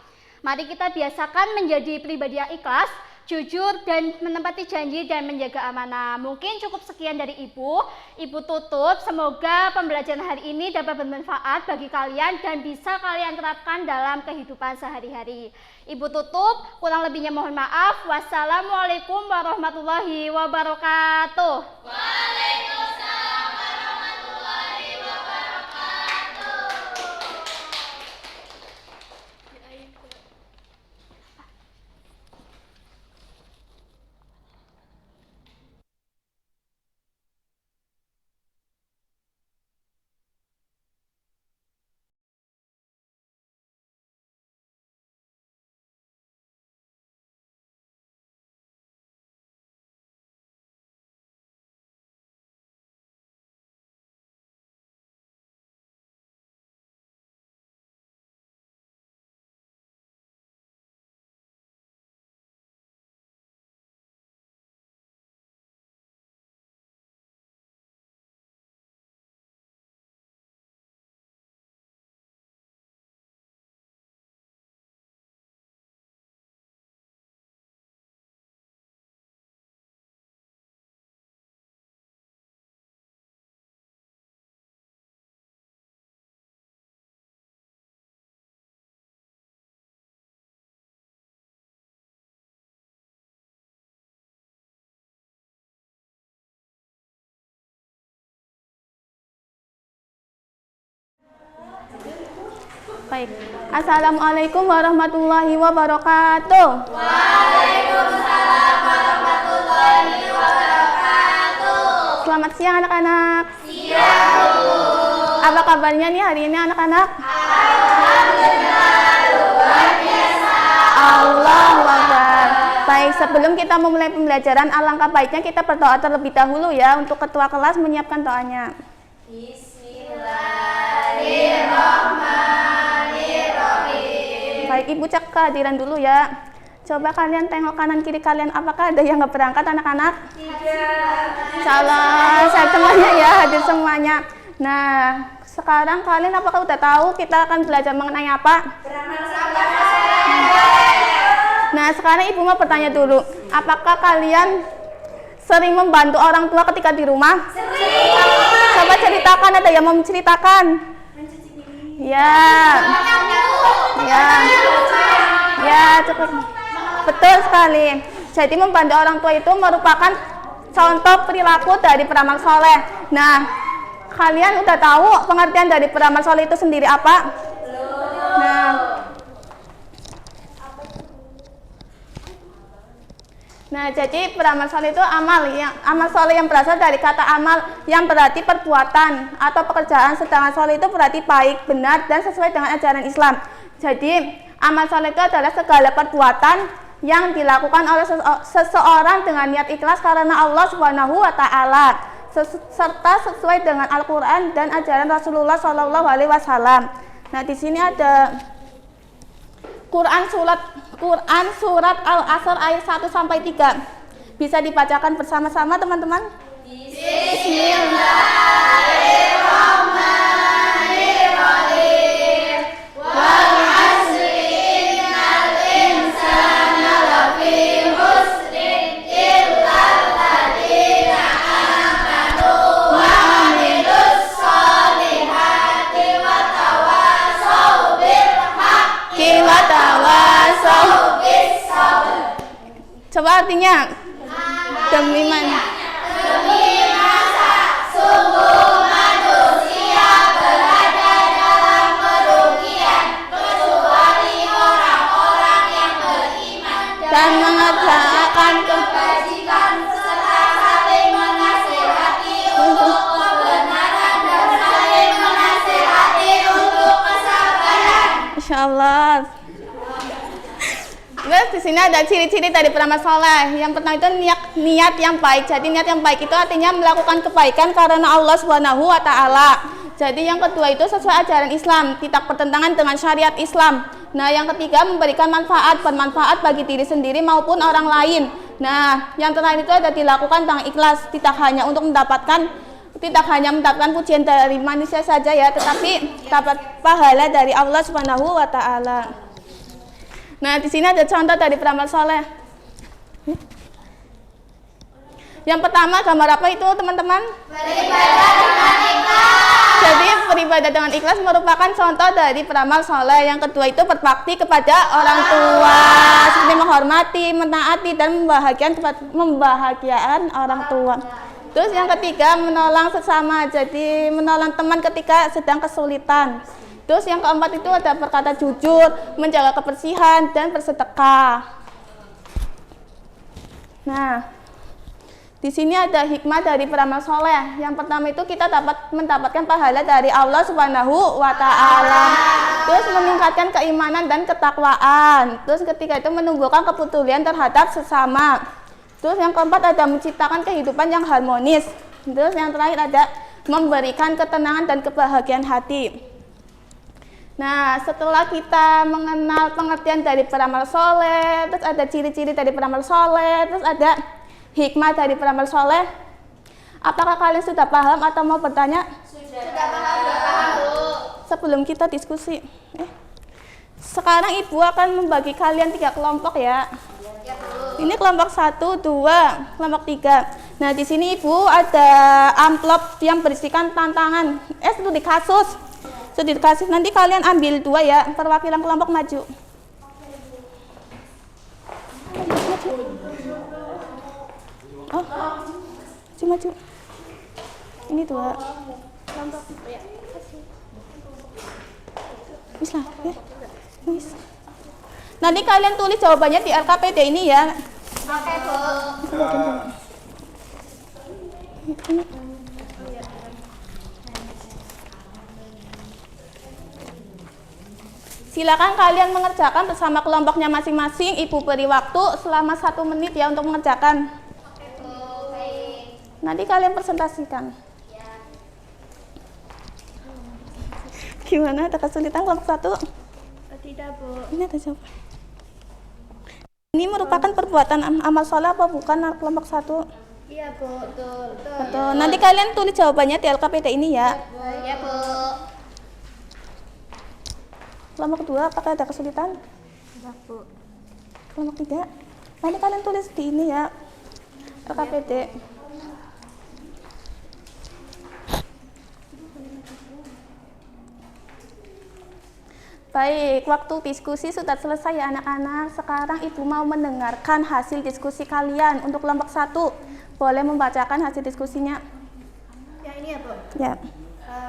Mari kita biasakan menjadi pribadi yang ikhlas, jujur, dan menepati janji dan menjaga amanah. Mungkin cukup sekian dari Ibu. Ibu tutup, semoga pembelajaran hari ini dapat bermanfaat bagi kalian dan bisa kalian terapkan dalam kehidupan sehari-hari. Ibu tutup, kurang lebihnya mohon maaf. Wassalamualaikum warahmatullahi wabarakatuh. Waalaikumsalam warahmatullahi wabarakatuh. Baik. Assalamualaikum warahmatullahi wabarakatuh. Waalaikumsalam warahmatullahi wabarakatuh. Selamat siang anak-anak. Siang, Bu. Apa kabarnya nih hari ini anak-anak? Alhamdulillah, luar biasa. Allahu Akbar. Baik, sebelum kita memulai pembelajaran, alangkah baiknya kita berdoa terlebih dahulu ya untuk ketua kelas menyiapkan doanya. Bismillahirrahmanirrahim. Baik, Ibu cek kehadiran dulu ya. Coba kalian tengok kanan kiri kalian, apakah ada yang nggak berangkat anak-anak? Tidak. Insyaallah sehat semuanya ya, hadir semuanya. Nah, sekarang kalian apakah udah tahu kita akan belajar mengenai apa? Nah, sekarang Ibu mau bertanya dulu, apakah kalian sering membantu orang tua ketika di rumah? Sering. Coba ceritakan, ada yang mau menceritakan? Ya. Ya, cukup. Betul sekali. Jadi membantu orang tua itu merupakan contoh perilaku dari beramal soleh. Nah, kalian udah tahu pengertian dari beramal soleh itu sendiri apa? Nah, jadi beramal soleh itu amal soleh yang berasal dari kata amal yang berarti perbuatan atau pekerjaan, sedangkan soleh itu berarti baik, benar, dan sesuai dengan ajaran Islam. Jadi amal soleh itu adalah segala perbuatan yang dilakukan oleh seseorang dengan niat ikhlas karena Allah Subhanahu wa Ta'ala, serta sesuai dengan Al-Quran dan ajaran Rasulullah SAW. Nah, di sini ada Quran surat Al-Asr ayat 1 sampai 3. Bisa dibacakan bersama-sama teman-teman? Bismillahirrahmanirrahim. Wal 'asri innal insana lafi khusrin illa alladziina aamanu wa 'amilus sholihati wa tawassaw bil haqqi wa tawassaw bis sabr. Coba artinya. Demi mana? Demi masa sungguh manusia berada dalam kerugian kecuali orang-orang yang beriman Dan mengerjakan kebajikan serta saling menasihati untuk kebenaran dan saling menasihati untuk kesabaran. Insyaallah. Terus di sini ada ciri-ciri dari beramal soleh. Yang pertama itu niat yang baik. Jadi niat yang baik itu artinya melakukan kebaikan karena Allah Subhanahu wa Ta'ala. Jadi yang kedua itu sesuai ajaran Islam, tidak bertentangan dengan syariat Islam. Nah, yang ketiga memberikan bermanfaat bagi diri sendiri maupun orang lain. Nah, yang terakhir itu ada dilakukan dengan ikhlas, tidak hanya mendapatkan pujian dari manusia saja ya, tetapi dapat pahala dari Allah Subhanahu wa taala. Nah, di sini ada contoh dari beramal soleh. Yang pertama, gambar apa itu, teman-teman? Beribadah dengan ikhlas. Jadi, beribadah dengan ikhlas merupakan contoh dari beramal soleh. Yang kedua itu berbakti kepada orang tua, seperti menghormati, mentaati, dan membahagiakan orang tua. Terus yang ketiga, menolong sesama, jadi menolong teman ketika sedang kesulitan. Terus yang keempat itu ada berkata jujur, menjaga kebersihan, dan bersedekah. Nah, di sini ada hikmah dari beramal soleh. Yang pertama itu kita dapat mendapatkan pahala dari Allah Subhanahu wa taala. Terus meningkatkan keimanan dan ketakwaan. Terus ketiga itu menumbuhkan kepedulian terhadap sesama. Terus yang keempat ada menciptakan kehidupan yang harmonis. Terus yang terakhir ada memberikan ketenangan dan kebahagiaan hati. Nah, setelah kita mengenal pengertian dari beramal soleh, terus ada ciri-ciri dari beramal soleh, terus ada hikmah dari beramal soleh. Apakah kalian sudah paham atau mau bertanya? Sudah paham, Bu. Sebelum kita diskusi, sekarang Ibu akan membagi kalian 3 kelompok ya. Ya, Bu. Ini kelompok 1, 2, kelompok 3. Nah, di sini Ibu ada amplop yang berisikan tantangan. Studi kasus. Studi kasus. Nanti kalian ambil 2 ya, perwakilan kelompok maju. Oh, maju. Ini 2. Bisa, ya. Bisa. Nanti kalian tulis jawabannya di RKPD ini ya. Oke, Bu. Silakan kalian mengerjakan bersama kelompoknya masing-masing. Ibu beri waktu selama 1 menit ya untuk mengerjakan. Nanti kalian presentasikan. Gimana? Ada kesulitan kelompok 1? Tidak, Bu. Ini ada jawaban. Ini merupakan perbuatan amal soleh apa bukan kelompok 1? Iya, Bu. Betul. Nanti kalian tulis jawabannya di LKPD ini ya. Ya, Bu. Kelompok 2 apakah ada kesulitan? Tidak, Bu. Kelompok 3. Nanti kalian tulis di ini ya. LKPD. Baik, waktu diskusi sudah selesai ya anak-anak. Sekarang Ibu mau mendengarkan hasil diskusi kalian. Untuk kelompok 1, boleh membacakan hasil diskusinya. Ya, ini ya, Bu. Ya.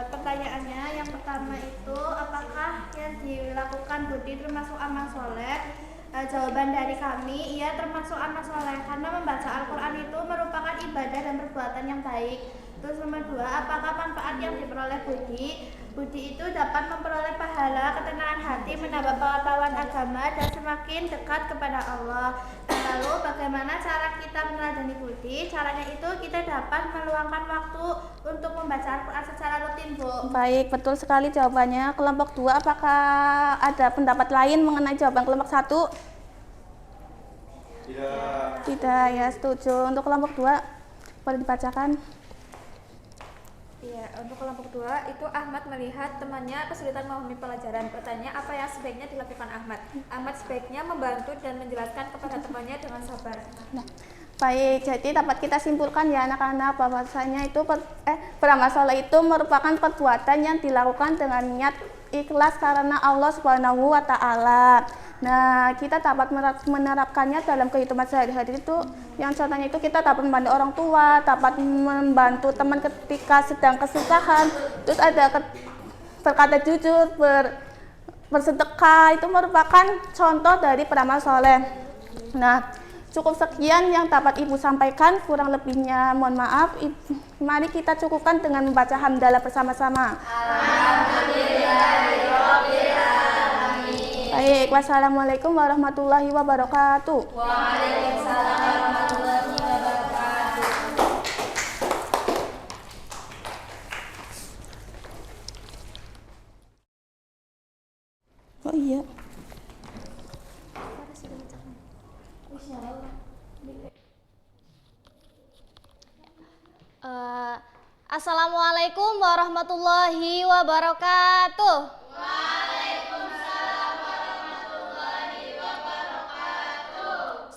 Pertanyaannya yang pertama itu, apakah yang dilakukan Budi termasuk amal soleh? Jawaban dari kami, iya termasuk amal soleh karena membaca Al-Quran itu merupakan ibadah dan perbuatan yang baik. Terus nomor 2, apakah manfaat yang diperoleh Budi? Budi itu dapat memperoleh pahala, ketenangan hati, menambah pengetahuan agama, dan semakin dekat kepada Allah. Lalu bagaimana cara kita meneladani Budi? Caranya itu kita dapat meluangkan waktu untuk membaca Al-Quran secara rutin, Bu. Baik, betul sekali jawabannya. Kelompok 2, apakah ada pendapat lain mengenai jawaban kelompok 1? Tidak. Tidak, ya setuju. Untuk kelompok 2, boleh dibacakan. Iya, untuk kelompok 2 itu Ahmad melihat temannya kesulitan memahami pelajaran. Pertanyaan, apa yang sebaiknya dilakukan Ahmad? Ahmad sebaiknya membantu dan menjelaskan kepada temannya dengan sabar. Nah, baik, jadi dapat kita simpulkan ya anak-anak bahwasanya itu beramal soleh itu merupakan perbuatan yang dilakukan dengan niat ikhlas karena Allah Subhanahu wa taala. Nah, kita dapat menerapkannya dalam kehidupan sehari-hari itu. Yang contohnya itu kita dapat membantu orang tua, dapat membantu teman ketika sedang kesusahan. Terus ada berkata jujur, bersedekah, itu merupakan contoh dari beramal soleh. Nah, cukup sekian yang dapat Ibu sampaikan, kurang lebihnya mohon maaf. Mari kita cukupkan dengan membaca hamdalah bersama-sama. Baik, wassalamualaikum warahmatullahi wabarakatuh. Waalaikumsalam warahmatullahi wabarakatuh. Oh iya. Assalamualaikum warahmatullahi wabarakatuh.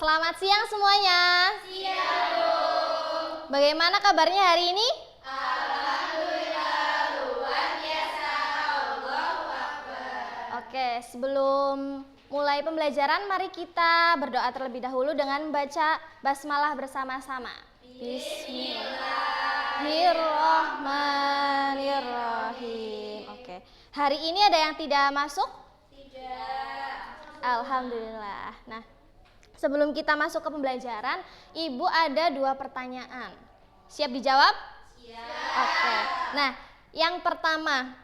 Selamat siang semuanya. Siang. Bagaimana kabarnya hari ini? Alhamdulillah luar biasa. Allahu Akbar. Oke, sebelum mulai pembelajaran mari kita berdoa terlebih dahulu dengan membaca basmalah bersama-sama. Bismillahirrahmanirrahim. Oke. Hari ini ada yang tidak masuk? Tidak. Alhamdulillah. Nah, sebelum kita masuk ke pembelajaran, Ibu ada 2 pertanyaan. Siap dijawab? Siap. Oke. Nah, yang pertama,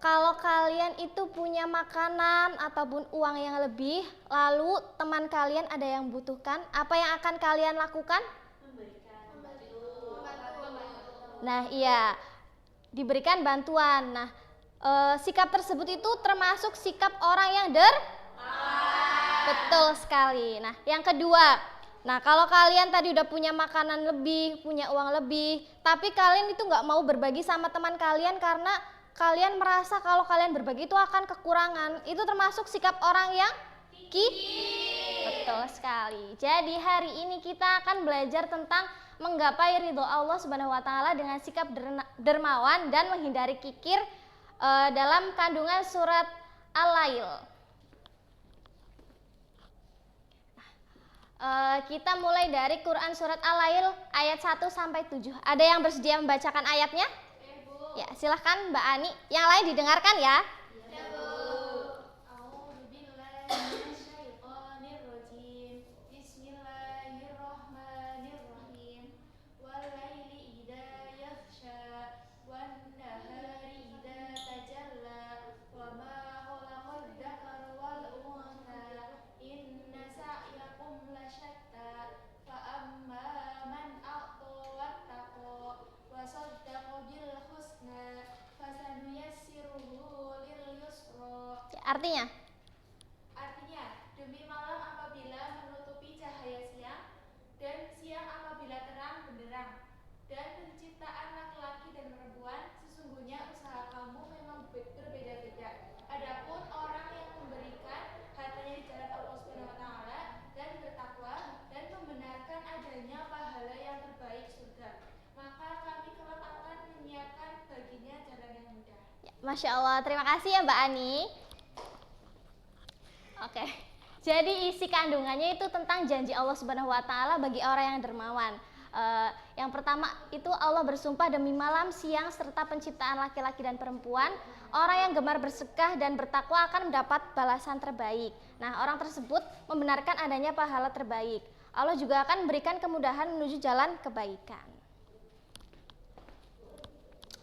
kalau kalian itu punya makanan ataupun uang yang lebih, lalu teman kalian ada yang butuhkan, apa yang akan kalian lakukan? Nah, iya, diberikan bantuan. Nah, sikap tersebut itu termasuk sikap orang yang betul sekali. Nah, yang kedua, nah kalau kalian tadi udah punya makanan lebih, punya uang lebih, tapi kalian itu nggak mau berbagi sama teman kalian karena kalian merasa kalau kalian berbagi itu akan kekurangan, itu termasuk sikap orang yang betul sekali. Jadi hari ini kita akan belajar tentang menggapai ridho Allah Subhanahu wa taala dengan sikap dermawan dan menghindari kikir dalam kandungan surat Al-Lail. Kita mulai dari Quran surat Al-Lail ayat 1 sampai 7. Ada yang bersedia membacakan ayatnya? Ya, silahkan Mbak Ani. Yang lain didengarkan ya. Artinya? Artinya, demi malam apabila menutupi cahaya siang, dan siang apabila terang benderang, dan penciptaan laki-laki dan perempuan, sesungguhnya usaha kamu memang berbeda-beda. Adapun orang yang memberikan hartanya di jalan Allah Subhanahu wa taala dan bertakwa dan membenarkan adanya pahala yang terbaik surga, maka kami kelak akan menyiapkan baginya jalan yang mudah. Ya, Masya Allah, terima kasih ya Mbak Ani. Oke, jadi isi kandungannya itu tentang janji Allah Subhanahu wa taala bagi orang yang dermawan. Yang pertama itu Allah bersumpah demi malam, siang serta penciptaan laki-laki dan perempuan, orang yang gemar bersedekah dan bertakwa akan mendapat balasan terbaik. Nah, orang tersebut membenarkan adanya pahala terbaik. Allah juga akan memberikan kemudahan menuju jalan kebaikan.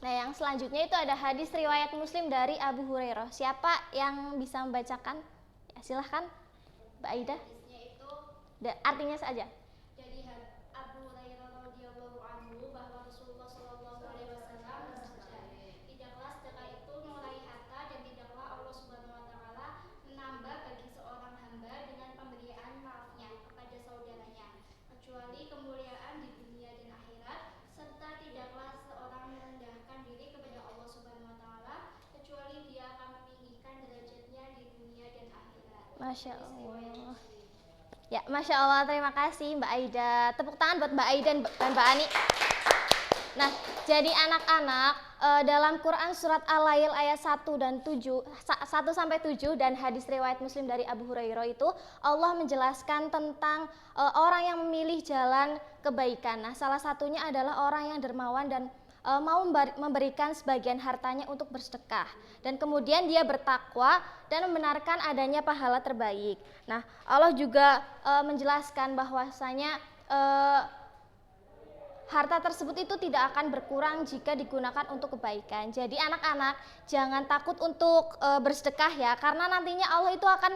Nah, yang selanjutnya itu ada hadis riwayat Muslim dari Abu Hurairah. Siapa yang bisa membacakan? Silahkan Mbak Aida. Artinya saja. Jadi Abu Hurairah radhiyallahu anhu bahwa Rasulullah sallallahu alaihi wasallam bersabda, tidaklah sedekah itu meraih harta dan tidaklah Allah Subhanahu wa taala menambah bagi seorang hamba dengan pemberian maafnya kepada saudaranya, kecuali kemuliaan di dunia dan akhirat, serta tidaklah seorang merendahkan diri kepada Allah Subhanahu wa taala kecuali dia akan meninggikan derajatnya di dunia dan akhirat. Masya Allah. Ya, Masya Allah, terima kasih Mbak Aida. Tepuk tangan buat Mbak Aida dan Mbak Ani. Nah, jadi anak-anak, dalam Quran surat Al-Lail ayat 1 sampai 7 dan hadis riwayat Muslim dari Abu Hurairah itu Allah menjelaskan tentang orang yang memilih jalan kebaikan. Nah, salah satunya adalah orang yang dermawan dan mau memberikan sebagian hartanya untuk bersedekah, dan kemudian dia bertakwa dan membenarkan adanya pahala terbaik. Nah, Allah juga menjelaskan bahwasanya harta tersebut itu tidak akan berkurang jika digunakan untuk kebaikan. Jadi anak-anak jangan takut untuk bersedekah ya, karena nantinya Allah itu akan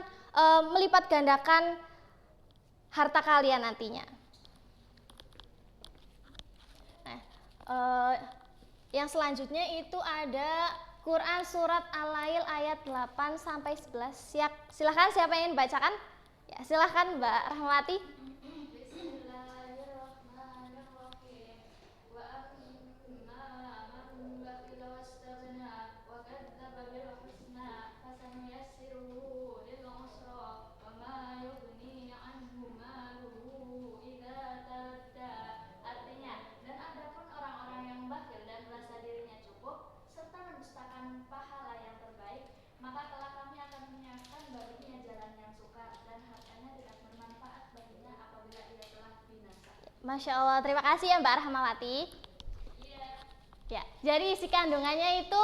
melipat gandakan harta kalian nantinya. Yang selanjutnya itu ada Quran surat Al-Lail ayat 8 sampai 11. Silahkan siapa yang ingin bacakan? Ya, silahkan Mbak Rahmawati. Bismillahirrahmanirrahim. Wa Masya Allah, terima kasih ya Mbak Rahmawati. Ya, jadi isi kandungannya itu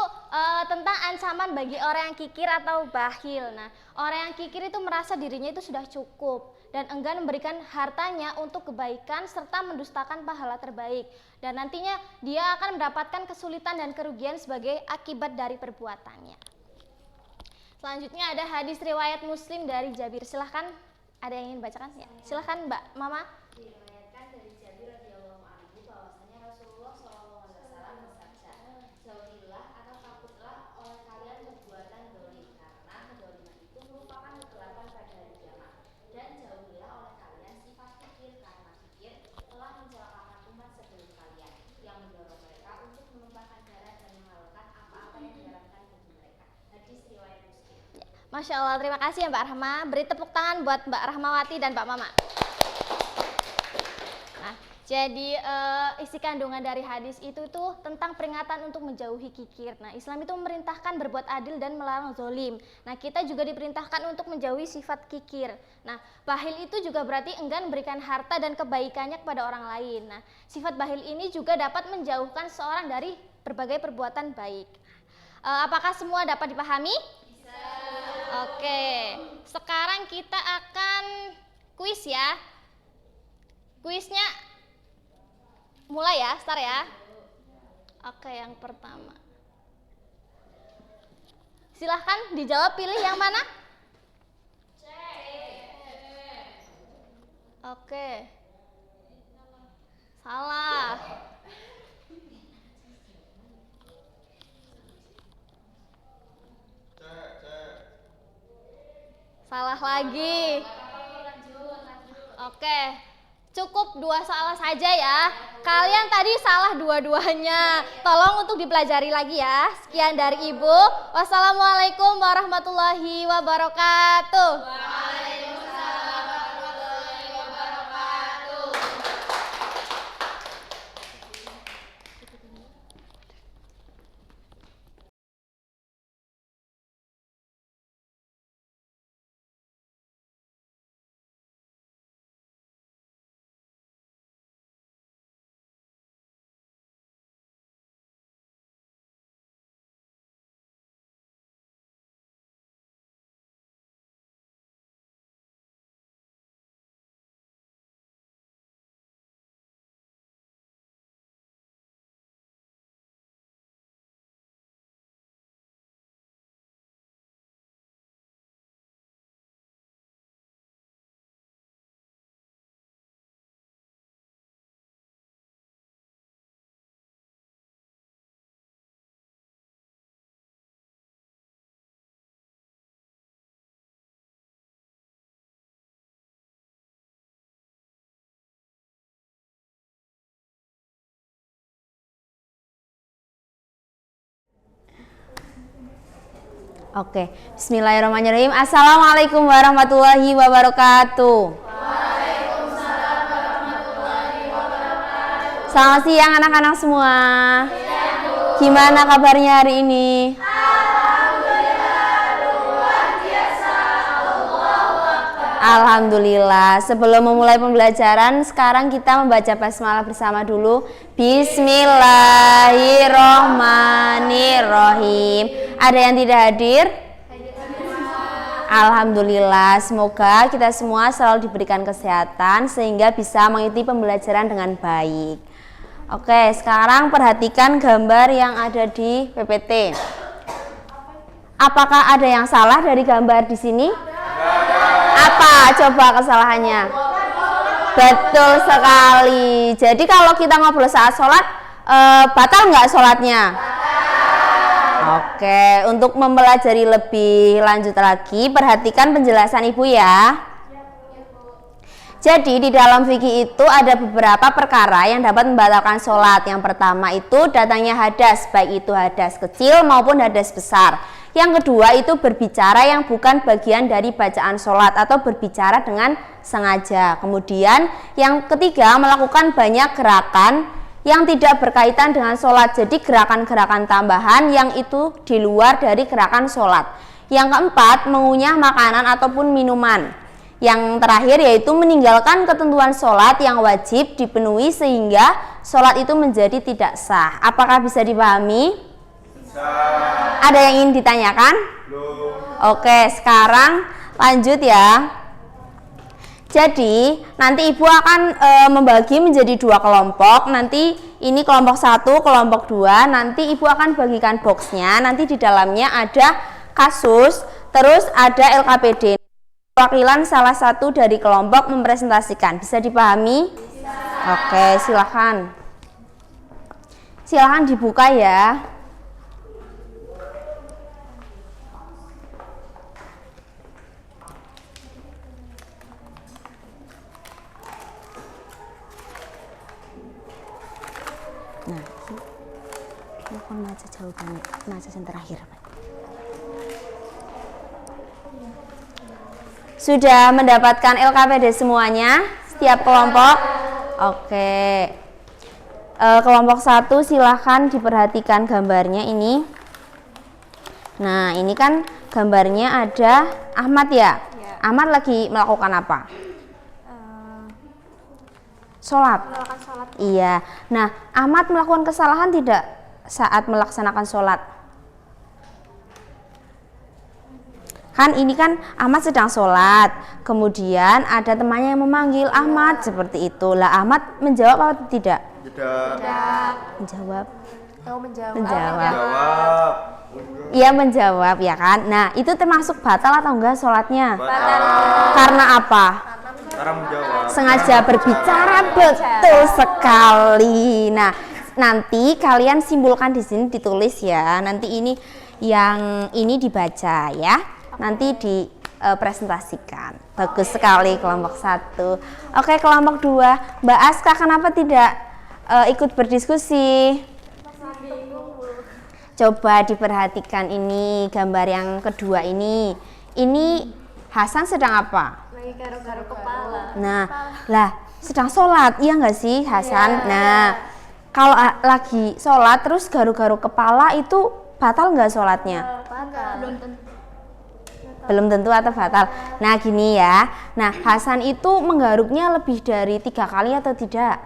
tentang ancaman bagi orang yang kikir atau bakhil. Nah, orang yang kikir itu merasa dirinya itu sudah cukup dan enggan memberikan hartanya untuk kebaikan serta mendustakan pahala terbaik. Dan nantinya dia akan mendapatkan kesulitan dan kerugian sebagai akibat dari perbuatannya. Selanjutnya ada hadis riwayat Muslim dari Jabir. Silahkan, ada yang ingin bacakan? Ya, silahkan Mbak Mama. Diriwayatkan dari Jabir radhiyallahu anhu bahwasanya Rasulullah SAW bersabda, jauhilah atau takutlah oleh kalian perbuatan dolim, karena kedoliman itu merupakan kegelapan pada hari kiamat. Dan jauhilah oleh kalian sifat kikir, karena kikir telah mencelakakan umat sebelum kalian, yang mendorong mereka untuk menumpahkan darah dan menghalalkan apa-apa yang diharamkan bagi mereka. Hadis riwayat Muslim. Masya Allah, terima kasih ya Mbak Rahma. Beri tepuk tangan buat Mbak Rahmawati dan Mbak Mama. Nah, jadi isi kandungan dari hadis itu tuh tentang peringatan untuk menjauhi kikir. Nah, Islam itu memerintahkan berbuat adil dan melarang zolim. Nah, kita juga diperintahkan untuk menjauhi sifat kikir. Nah, bakhil itu juga berarti enggan memberikan harta dan kebaikannya kepada orang lain. Nah, sifat bakhil ini juga dapat menjauhkan seorang dari berbagai perbuatan baik. Apakah semua dapat dipahami? Oke, sekarang kita akan kuis ya. Kuisnya mulai ya, start ya. Oke, yang pertama. Silahkan dijawab, pilih yang mana? C. Oke. Salah. Salah lagi. Oke, cukup 2 salah saja ya. Kalian tadi salah dua-duanya. Tolong untuk dipelajari lagi ya. Sekian dari Ibu. Wassalamualaikum warahmatullahi wabarakatuh. Waalaikumsalam warahmatullahi wabarakatuh. Oke, bismillahirrahmanirrahim. Assalamualaikum warahmatullahi wabarakatuh. Waalaikumsalam warahmatullahi wabarakatuh. Selamat siang anak-anak semua. Gimana kabarnya hari ini? Alhamdulillah, luar biasa. Allahu Akbar. Alhamdulillah. Sebelum memulai pembelajaran, sekarang kita membaca basmalah bersama dulu. Bismillahirrahmanirrahim. Ada yang tidak hadir? Alhamdulillah, semoga kita semua selalu diberikan kesehatan sehingga bisa mengikuti pembelajaran dengan baik. Oke, sekarang perhatikan gambar yang ada di PPT. Apakah ada yang salah dari gambar di sini? Apa coba kesalahannya? Betul sekali. Jadi kalau kita ngobrol saat sholat, batal nggak sholatnya? Oke, untuk mempelajari lebih lanjut lagi, perhatikan penjelasan Ibu ya. Jadi di dalam fikih itu ada beberapa perkara yang dapat membatalkan sholat. Yang pertama itu datangnya hadas, baik itu hadas kecil maupun hadas besar. Yang kedua itu berbicara yang bukan bagian dari bacaan sholat atau berbicara dengan sengaja. Kemudian yang ketiga melakukan banyak gerakan yang tidak berkaitan dengan sholat, jadi gerakan-gerakan tambahan yang itu di luar dari gerakan sholat. Yang keempat, mengunyah makanan ataupun minuman. Yang terakhir yaitu meninggalkan ketentuan sholat yang wajib dipenuhi sehingga sholat itu menjadi tidak sah. Apakah bisa dipahami? Bisa. Ada yang ingin ditanyakan? Belum. Oke, sekarang lanjut ya. Jadi nanti ibu akan membagi menjadi 2 kelompok. Nanti ini kelompok 1, kelompok 2. Nanti ibu akan bagikan boxnya. Nanti di dalamnya ada kasus, terus ada LKPD. Perwakilan salah satu dari kelompok mempresentasikan. Bisa dipahami? Bisa. Oke, silakan. Silakan dibuka ya. Nah, ini kan baca jawabannya, baca yang terakhir. Sudah mendapatkan LKPD semuanya? Setiap kelompok? Oke. Kelompok 1 silahkan diperhatikan gambarnya ini. Nah, ini kan gambarnya ada Ahmad ya? Ahmad lagi melakukan apa? Sholat. Iya. Nah, Ahmad melakukan kesalahan tidak saat melaksanakan sholat? Kan ini kan Ahmad sedang sholat, kemudian ada temannya yang memanggil Ahmad seperti itu. Lah Ahmad menjawab atau tidak? Tidak. Menjawab. Menjawab. Iya menjawab ya kan. Nah itu termasuk batal atau enggak sholatnya? Batal. Karena apa? Karena menjawab. Sengaja berbicara, betul sekali. Nah nanti kalian simpulkan di sini ditulis ya. Nanti ini yang ini dibaca ya. Nanti dipresentasikan. Bagus sekali kelompok 1. Oke kelompok 2. Mbak Aska kenapa tidak ikut berdiskusi? Coba diperhatikan ini gambar yang kedua ini. Ini Hasan sedang apa? Lagi garuk-garuk kepala. Nah, lah sedang sholat, iya nggak sih Hasan? Nah, kalau lagi sholat terus garuk-garuk kepala itu batal nggak sholatnya? Belum tentu atau batal. Nah gini ya. Nah Hasan itu menggaruknya lebih dari 3 kali atau tidak?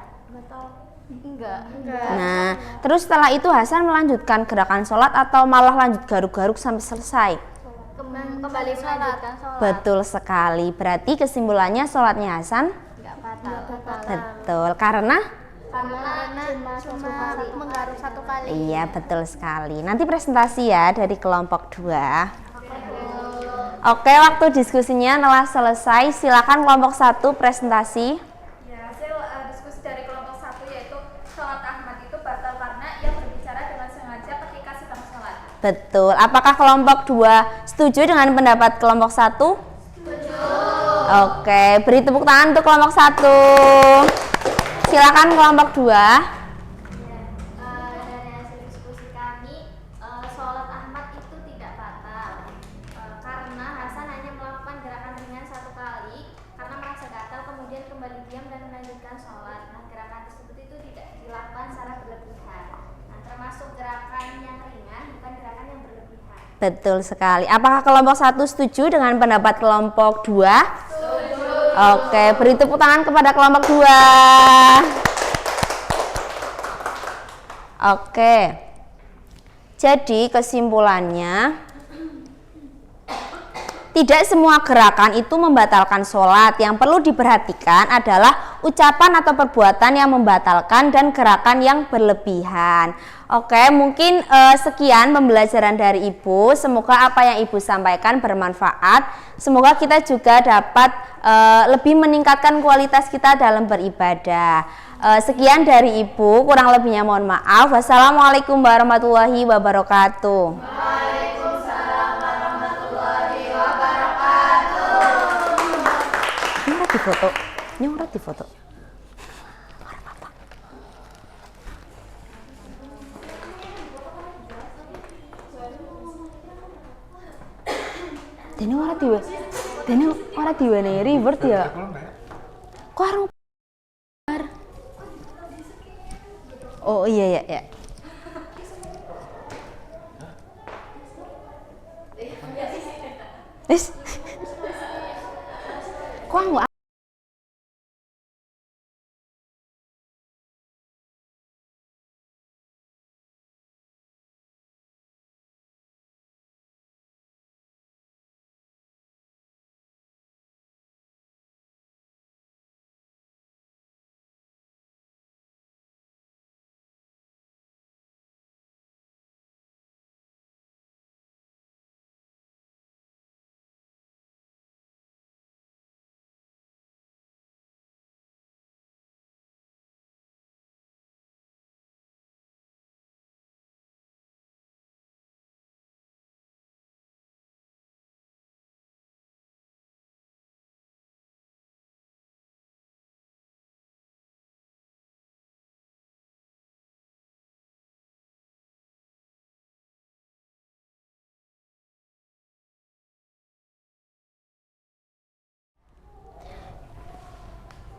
Enggak. Nah terus setelah itu Hasan melanjutkan gerakan sholat atau malah lanjut garuk-garuk sampai selesai? Kembali melanjutkan sholat. Betul sekali. Berarti kesimpulannya sholatnya Hasan? Enggak batal. Betul. Karena cuma menggaruk 1 kali. Iya betul sekali. Nanti presentasi ya dari kelompok 2. Oke, waktu diskusinya telah selesai. Silakan kelompok 1 presentasi. Ya, hasil diskusi dari kelompok 1 yaitu sholat Ahmad itu batal karena ia berbicara dengan sengaja ketika sedang sholat. Betul. Apakah kelompok 2 setuju dengan pendapat kelompok 1? Setuju. Oke, beri tepuk tangan untuk kelompok 1. Silakan kelompok 2. Dari hasil diskusi kami, sholat Ahmad itu tidak batal karena Hasan hanya melakukan gerakan ringan 1 kali karena merasa gatal, kemudian kembali diam dan melanjutkan sholat. Nah, gerakan tersebut itu tidak dilakukan secara berlebihan. Nah, termasuk gerakan yang ringan, bukan gerakan yang berlebihan. Betul sekali. Apakah kelompok 1 setuju dengan pendapat kelompok 2? Setuju. Oke, beri tepuk tangan kepada kelompok 2. Oke. Jadi kesimpulannya, tidak semua gerakan itu membatalkan sholat. Yang perlu diperhatikan adalah ucapan atau perbuatan yang membatalkan dan gerakan yang berlebihan. Oke, mungkin sekian pembelajaran dari Ibu. Semoga apa yang Ibu sampaikan bermanfaat. Semoga kita juga dapat lebih meningkatkan kualitas kita dalam beribadah. Sekian dari Ibu, kurang lebihnya mohon maaf. Wassalamualaikum warahmatullahi wabarakatuh. Waalaikumsalam warahmatullahi wabarakatuh. Nyorot di foto. Nyorot di foto. Dene ora diwenehi revert ya. Kok arep? Oh iya ya. Kok Allahu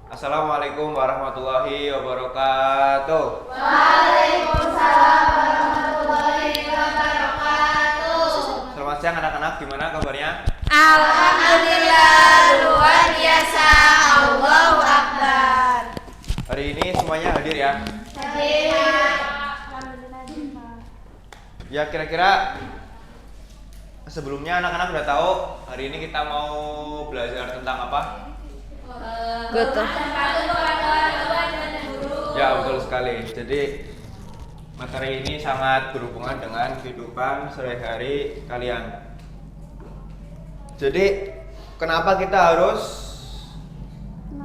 Assalamualaikum warahmatullahi wabarakatuh. Waalaikumsalam warahmatullahi wabarakatuh. Selamat siang anak-anak, gimana kabarnya? Alhamdulillah, luar biasa. Allahu Akbar. Hari ini semuanya hadir ya? Hadir. Ya kira-kira sebelumnya anak-anak udah tahu hari ini kita mau belajar tentang apa? Betul. Ya betul sekali. Jadi materi ini sangat berhubungan dengan kehidupan sehari-hari kalian. Jadi kenapa kita harus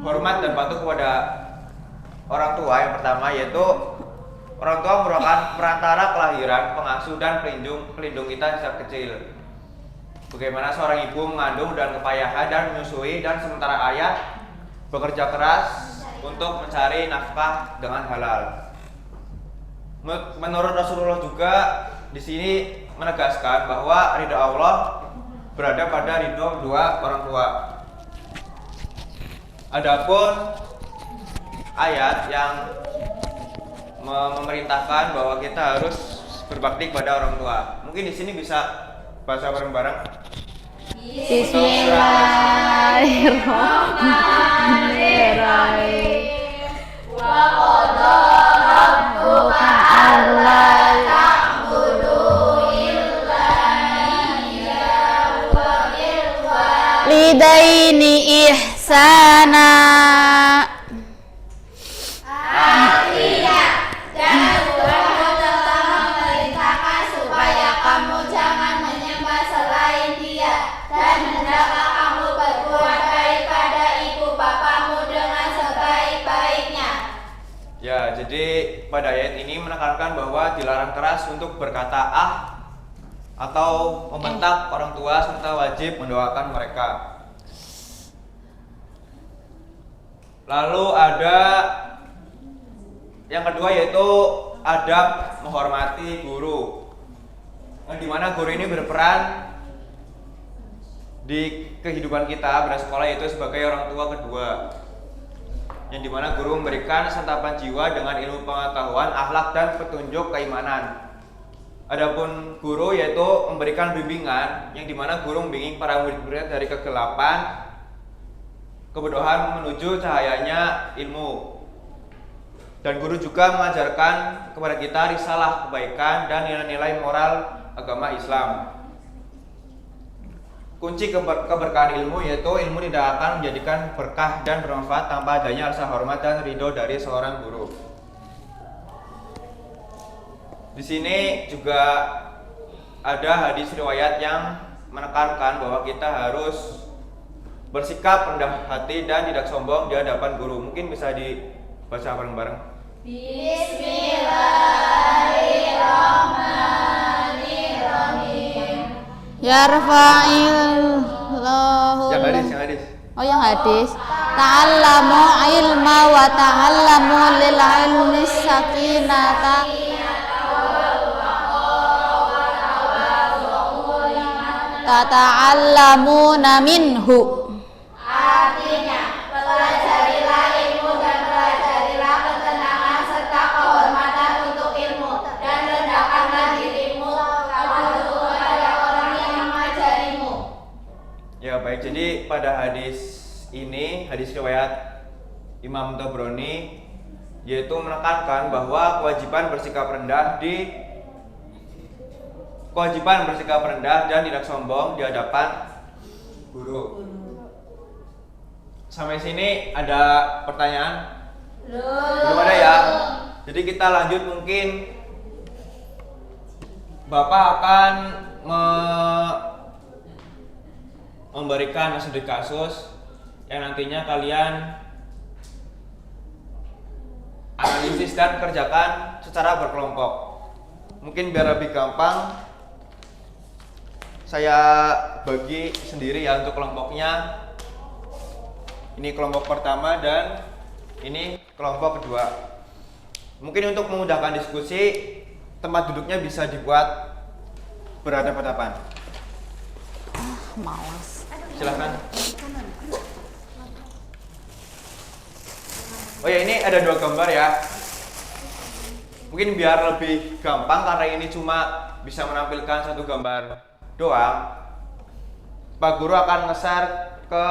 hormat dan patuh kepada orang tua? Yang pertama yaitu orang tua merupakan perantara kelahiran, pengasuh dan pelindung kita sejak kecil. Bagaimana seorang ibu mengandung dan kepayahan dan menyusui, dan sementara ayah bekerja keras untuk mencari nafkah dengan halal. Menurut Rasulullah juga di sini menegaskan bahwa ridha Allah berada pada ridha dua orang tua. Adapun ayat yang memerintahkan bahwa kita harus berbakti kepada orang tua. Mungkin di sini bisa baca bareng-bareng. Bismillahirrahmanirrahim. Wa qadha rabbuka alla ta'budu illa iyyahu wa bil Lidaini ihsana. Artinya, dan Tuhanmu telah memerintahkan supaya kamu jangan menyembah selain Dia, dan hendaklah kamu berbuat baik pada ibu bapamu dengan sebaik-baiknya. Ya, jadi pada ayat ini menekankan bahwa dilarang keras untuk berkata ah atau membentak orang tua, serta wajib mendoakan mereka. Lalu ada yang kedua yaitu adab menghormati guru. Di mana guru ini berperan di kehidupan kita pada sekolah, yaitu sebagai orang tua kedua. Yang dimana guru memberikan santapan jiwa dengan ilmu pengetahuan, akhlak dan petunjuk keimanan. Adapun guru yaitu memberikan bimbingan, yang dimana guru membimbing para murid-murid dari kegelapan kebodohan menuju cahayanya ilmu. Dan guru juga mengajarkan kepada kita risalah kebaikan dan nilai-nilai moral agama Islam. Kunci keberkahan ilmu yaitu ilmu tidak akan menjadikan berkah dan bermanfaat tanpa adanya rasa hormat dan ridho dari seorang guru. Di sini juga ada hadis riwayat yang menekankan bahwa kita harus bersikap rendah hati dan tidak sombong di hadapan guru. Mungkin bisa dibaca bareng-bareng. Bismillahirrahmanirrahim. Yarfa'illahu. Yang hadis. Oh, yang hadis. Ta'allamu ilma wa ta'allamu lil ilmi sakinata. Tata'allamuna minhu. Artinya, pelajarilah ilmu dan pelajarilah ketenangan serta kehormatan untuk ilmu, dan rendahkanlah dirimu kepada orang yang mengajarimu. Ya baik, jadi pada hadis ini hadis riwayat Imam Tabrani, yaitu menekankan bahwa kewajiban bersikap rendah dan tidak sombong di hadapan guru. Sampai sini ada pertanyaan? Belum ada ya? Jadi kita lanjut, mungkin Bapak akan memberikan studi kasus yang nantinya kalian analisis dan kerjakan secara berkelompok. Mungkin biar lebih gampang, saya bagi sendiri ya untuk kelompoknya. Ini kelompok pertama dan ini kelompok kedua. Mungkin untuk memudahkan diskusi, tempat duduknya bisa dibuat berhadapan-hadapan. Malas. Silahkan. Oh ya, ini ada 2 gambar ya. Mungkin biar lebih gampang karena ini cuma bisa menampilkan 1 gambar doang. Pak Guru akan nge-share ke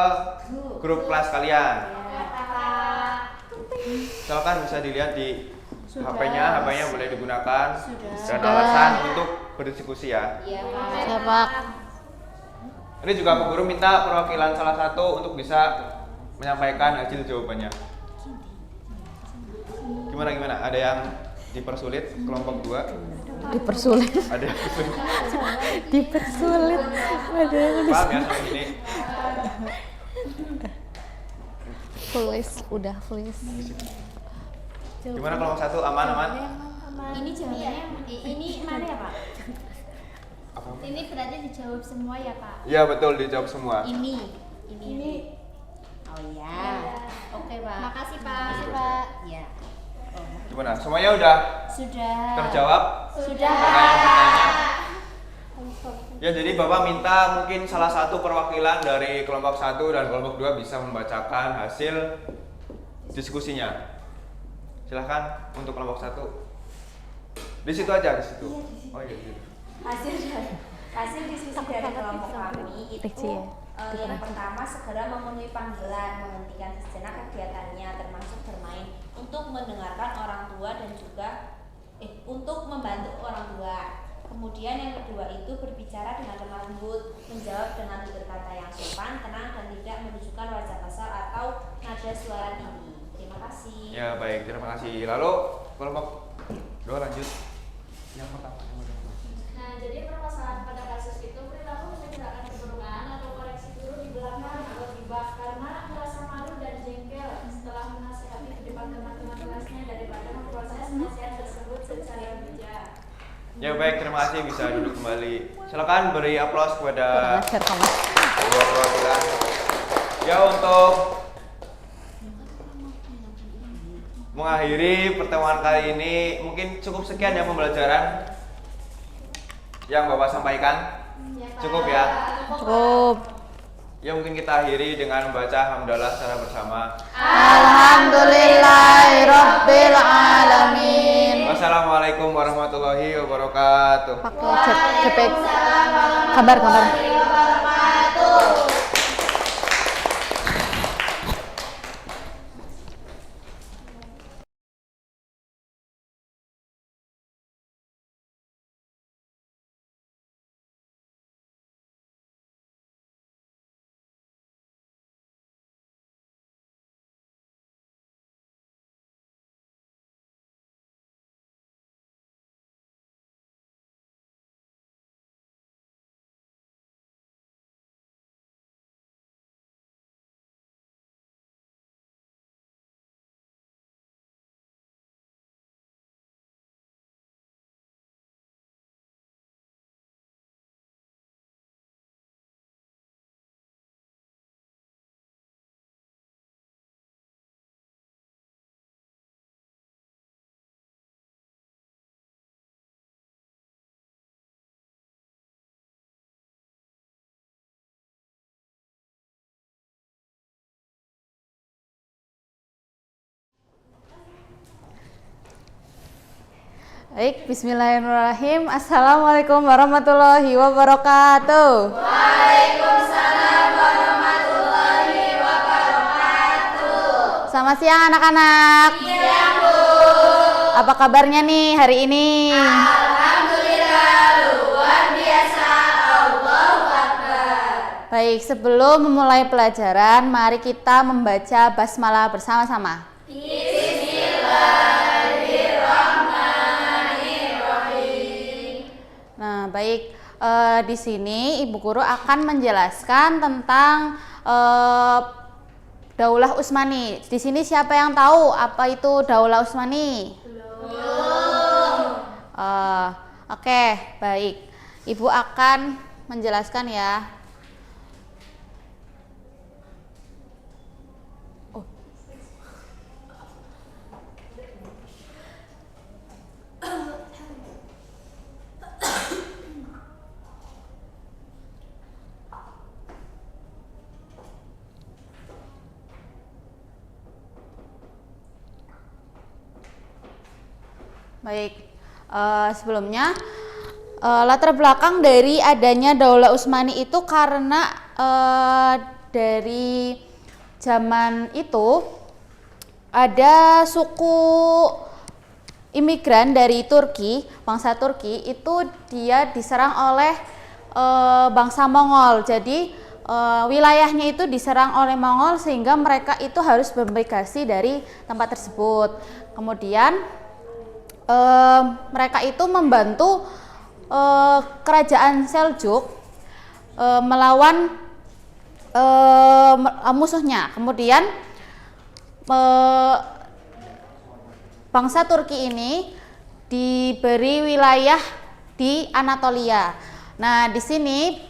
grup kelas kalian. Silakan bisa dilihat di HP-nya boleh digunakan dan alasan untuk berdiskusi ya. Iya, Pak. Ini juga Pak Guru minta perwakilan salah satu untuk bisa menyampaikan hasil jawabannya. Gimana? Ada yang dipersulit kelompok 2? Dipersulit. Ada yang Dipersulit. Ada yang paham ya sama ini? udah please. Gimana kelompok 1 aman? Ini jawabannya, ini mana ya Pak? Ini berarti dijawab semua ya Pak? Iya betul, dijawab semua. Ini. Oh iya. Oke Pak. Makasih Pak. Ya. Gimana? Semuanya udah Sudah. terjawab? Sudah. Pertanyaan-pertanyaan. Ya, jadi Bapak minta mungkin salah satu perwakilan dari kelompok 1 dan kelompok 2 bisa membacakan hasil diskusinya. Silahkan untuk kelompok 1. Di situ aja, di situ. Oh iya, di situ. Hasil diskusi dari kelompok kami itu yang pertama, segera memenuhi panggilan, menghentikan sejenak kegiatannya termasuk bermain untuk mendengarkan orang tua dan juga untuk membantu orang tua. Kemudian yang kedua itu berbicara dengan lemah lembut, menjawab dengan tutur kata yang sopan, tenang dan tidak menunjukkan wajah kasar atau nada suara tinggi. Terima kasih. Ya baik, terima kasih. Lalu kelompok 2 lanjut. Yang pertama. Nah, jadi permasalahan pada kasus itu perilaku menyerahkan keburukan atau koreksi guru di belakang atau gibah karena merasa malu dan jengkel setelah menasihati di depan teman-teman kelasnya daripada memproses nasihat tersebut secara bijak. Ya baik, terima kasih, bisa duduk kembali. Silakan beri aplaus kepada dua perwakilan. Ya, untuk mengakhiri pertemuan kali ini, mungkin cukup sekian ya pembelajaran yang Bapak sampaikan. Cukup ya? Cukup. Ya, mungkin kita akhiri dengan membaca hamdalah secara bersama. Alhamdulillahirabbil alamin. Wassalamualaikum warahmatullahi wabarakatuh. Pakai cepet. Kabar. Baik, bismillahirrahmanirrahim. Assalamualaikum warahmatullahi wabarakatuh. Waalaikumsalam warahmatullahi wabarakatuh. Selamat siang anak-anak. Siang, Bu. Apa kabarnya nih hari ini? Alhamdulillah, luar biasa. Allahu Akbar. Baik, sebelum memulai pelajaran, mari kita membaca basmalah bersama-sama. Bismillahirrahmanirrahim. Nah, baik. Di sini Ibu Guru akan menjelaskan tentang Daulah Utsmani. Di sini siapa yang tahu apa itu Daulah Utsmani? Belum. Oke, baik. Ibu akan menjelaskan ya. Baik, sebelumnya latar belakang dari adanya Daulah Utsmani itu karena dari zaman itu ada suku imigran dari Turki, bangsa Turki itu dia diserang oleh bangsa Mongol. Jadi wilayahnya itu diserang oleh Mongol sehingga mereka itu harus bermigrasi dari tempat tersebut. Kemudian mereka itu membantu kerajaan Seljuk melawan musuhnya. Kemudian bangsa Turki ini diberi wilayah di Anatolia. Nah, di sini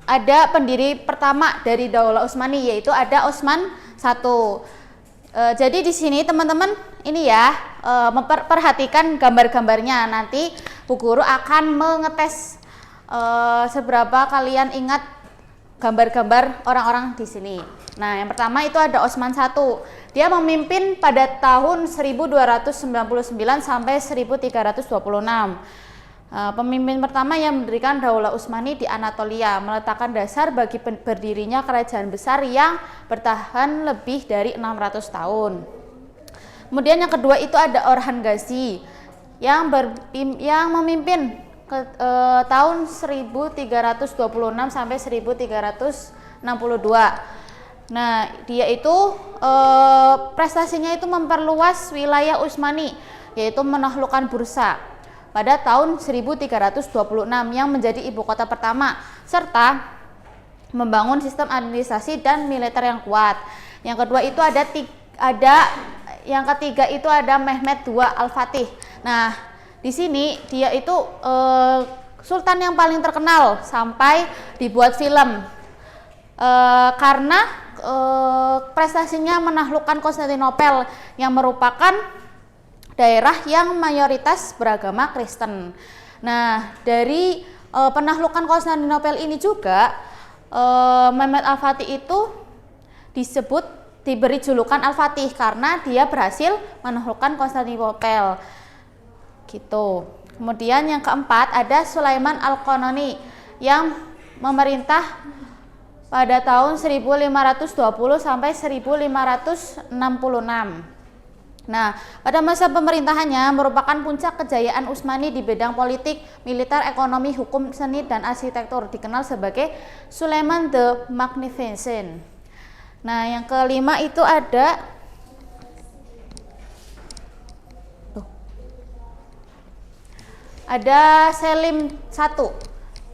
ada pendiri pertama dari Daulah Utsmani, yaitu ada Utsman I. Jadi di sini teman-teman ini ya memperhatikan gambar-gambarnya. Nanti Bu Guru akan mengetes seberapa kalian ingat gambar-gambar orang-orang di sini. Nah, yang pertama itu ada Utsman I. Dia memimpin pada tahun 1299 sampai 1326. Pemimpin pertama yang mendirikan Daulah Utsmani di Anatolia, meletakkan dasar bagi berdirinya kerajaan besar yang bertahan lebih dari 600 tahun. Kemudian yang kedua itu ada Orhan Gazi yang memimpin tahun 1326 sampai 1362. Nah, dia itu prestasinya itu memperluas wilayah Utsmani, yaitu menaklukkan Bursa pada tahun 1326 yang menjadi ibu kota pertama, serta membangun sistem administrasi dan militer yang kuat. Yang kedua itu yang ketiga itu ada Mehmed II Al-Fatih. Nah, di sini dia itu sultan yang paling terkenal sampai dibuat film karena prestasinya menaklukkan Konstantinopel yang merupakan daerah yang mayoritas beragama Kristen. Nah, dari penaklukan Konstantinopel ini juga Mehmed Al-Fatih itu diberi julukan Al-Fatih karena dia berhasil menaklukkan Konstantinopel. Gitu. Kemudian yang keempat ada Sulaiman Al-Qanuni yang memerintah pada tahun 1520 sampai 1566. Nah, pada masa pemerintahannya merupakan puncak kejayaan Utsmani di bidang politik, militer, ekonomi, hukum, seni, dan arsitektur, dikenal sebagai Sulaiman the Magnificent. Nah, yang kelima itu ada Selim I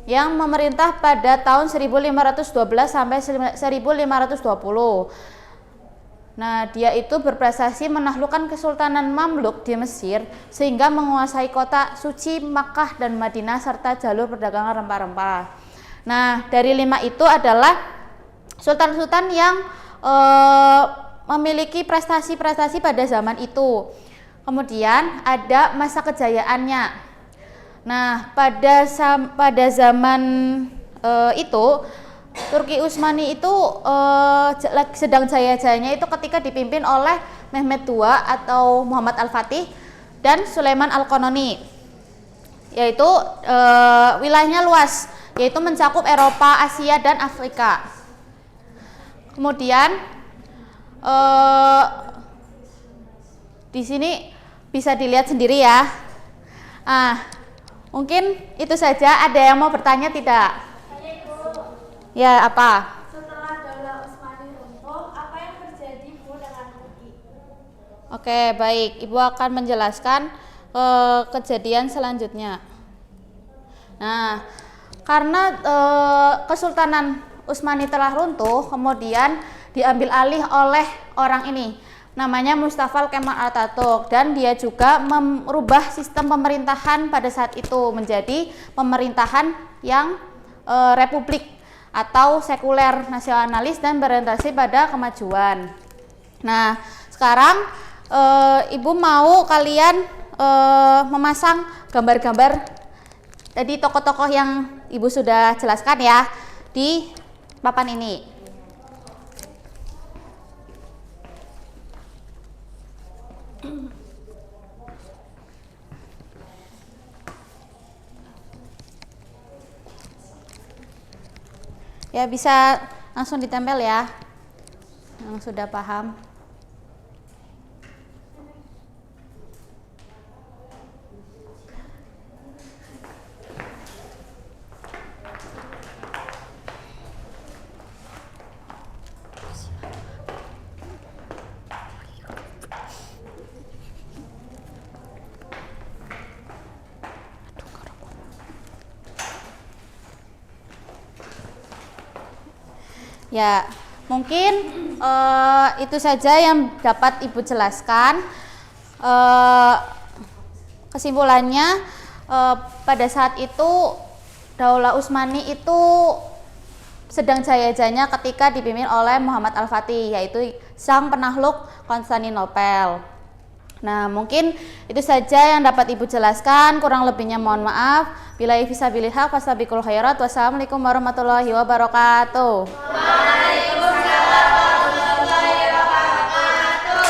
yang memerintah pada tahun 1512 sampai 1520. Nah, dia itu berprestasi menaklukkan Kesultanan Mamluk di Mesir sehingga menguasai kota suci Makkah dan Madinah serta jalur perdagangan rempah-rempah. Nah, dari 5 itu adalah sultan-sultan yang memiliki prestasi-prestasi pada zaman itu. Kemudian ada masa kejayaannya. Nah, pada zaman itu Turki Utsmani itu sedang jaya-jayanya itu ketika dipimpin oleh Mehmed II atau Muhammad Al-Fatih dan Sulaiman Al-Qanuni, yaitu wilayahnya luas, yaitu mencakup Eropa, Asia, dan Afrika. Kemudian Di sini bisa dilihat sendiri ya. Mungkin itu saja. Ada yang mau bertanya tidak? Ya, apa? Setelah Daulah Utsmani runtuh, apa yang terjadi Bu dengan Turki? Oke, baik. Ibu akan menjelaskan kejadian selanjutnya. Nah, karena Kesultanan Utsmani telah runtuh, kemudian diambil alih oleh orang ini, namanya Mustafa Kemal Atatürk, dan dia juga merubah sistem pemerintahan pada saat itu menjadi pemerintahan yang republik atau sekuler nasionalis dan berorientasi pada kemajuan. Nah, sekarang Ibu mau kalian memasang gambar-gambar tadi tokoh-tokoh yang Ibu sudah jelaskan ya di papan ini. Ya, bisa langsung ditempel ya yang sudah paham. Ya, mungkin itu saja yang dapat Ibu jelaskan. Kesimpulannya, pada saat itu Daulah Utsmani itu sedang jaya-jayanya ketika dipimpin oleh Muhammad Al-Fatih, yaitu sang penakluk Konstantinopel. Nah, mungkin itu saja yang dapat Ibu jelaskan. Kurang lebihnya mohon maaf. Billahi fisabilil haq fastabiqul khairat. Wassalamualaikum warahmatullahi wabarakatuh. Waalaikumsalam warahmatullahi wabarakatuh.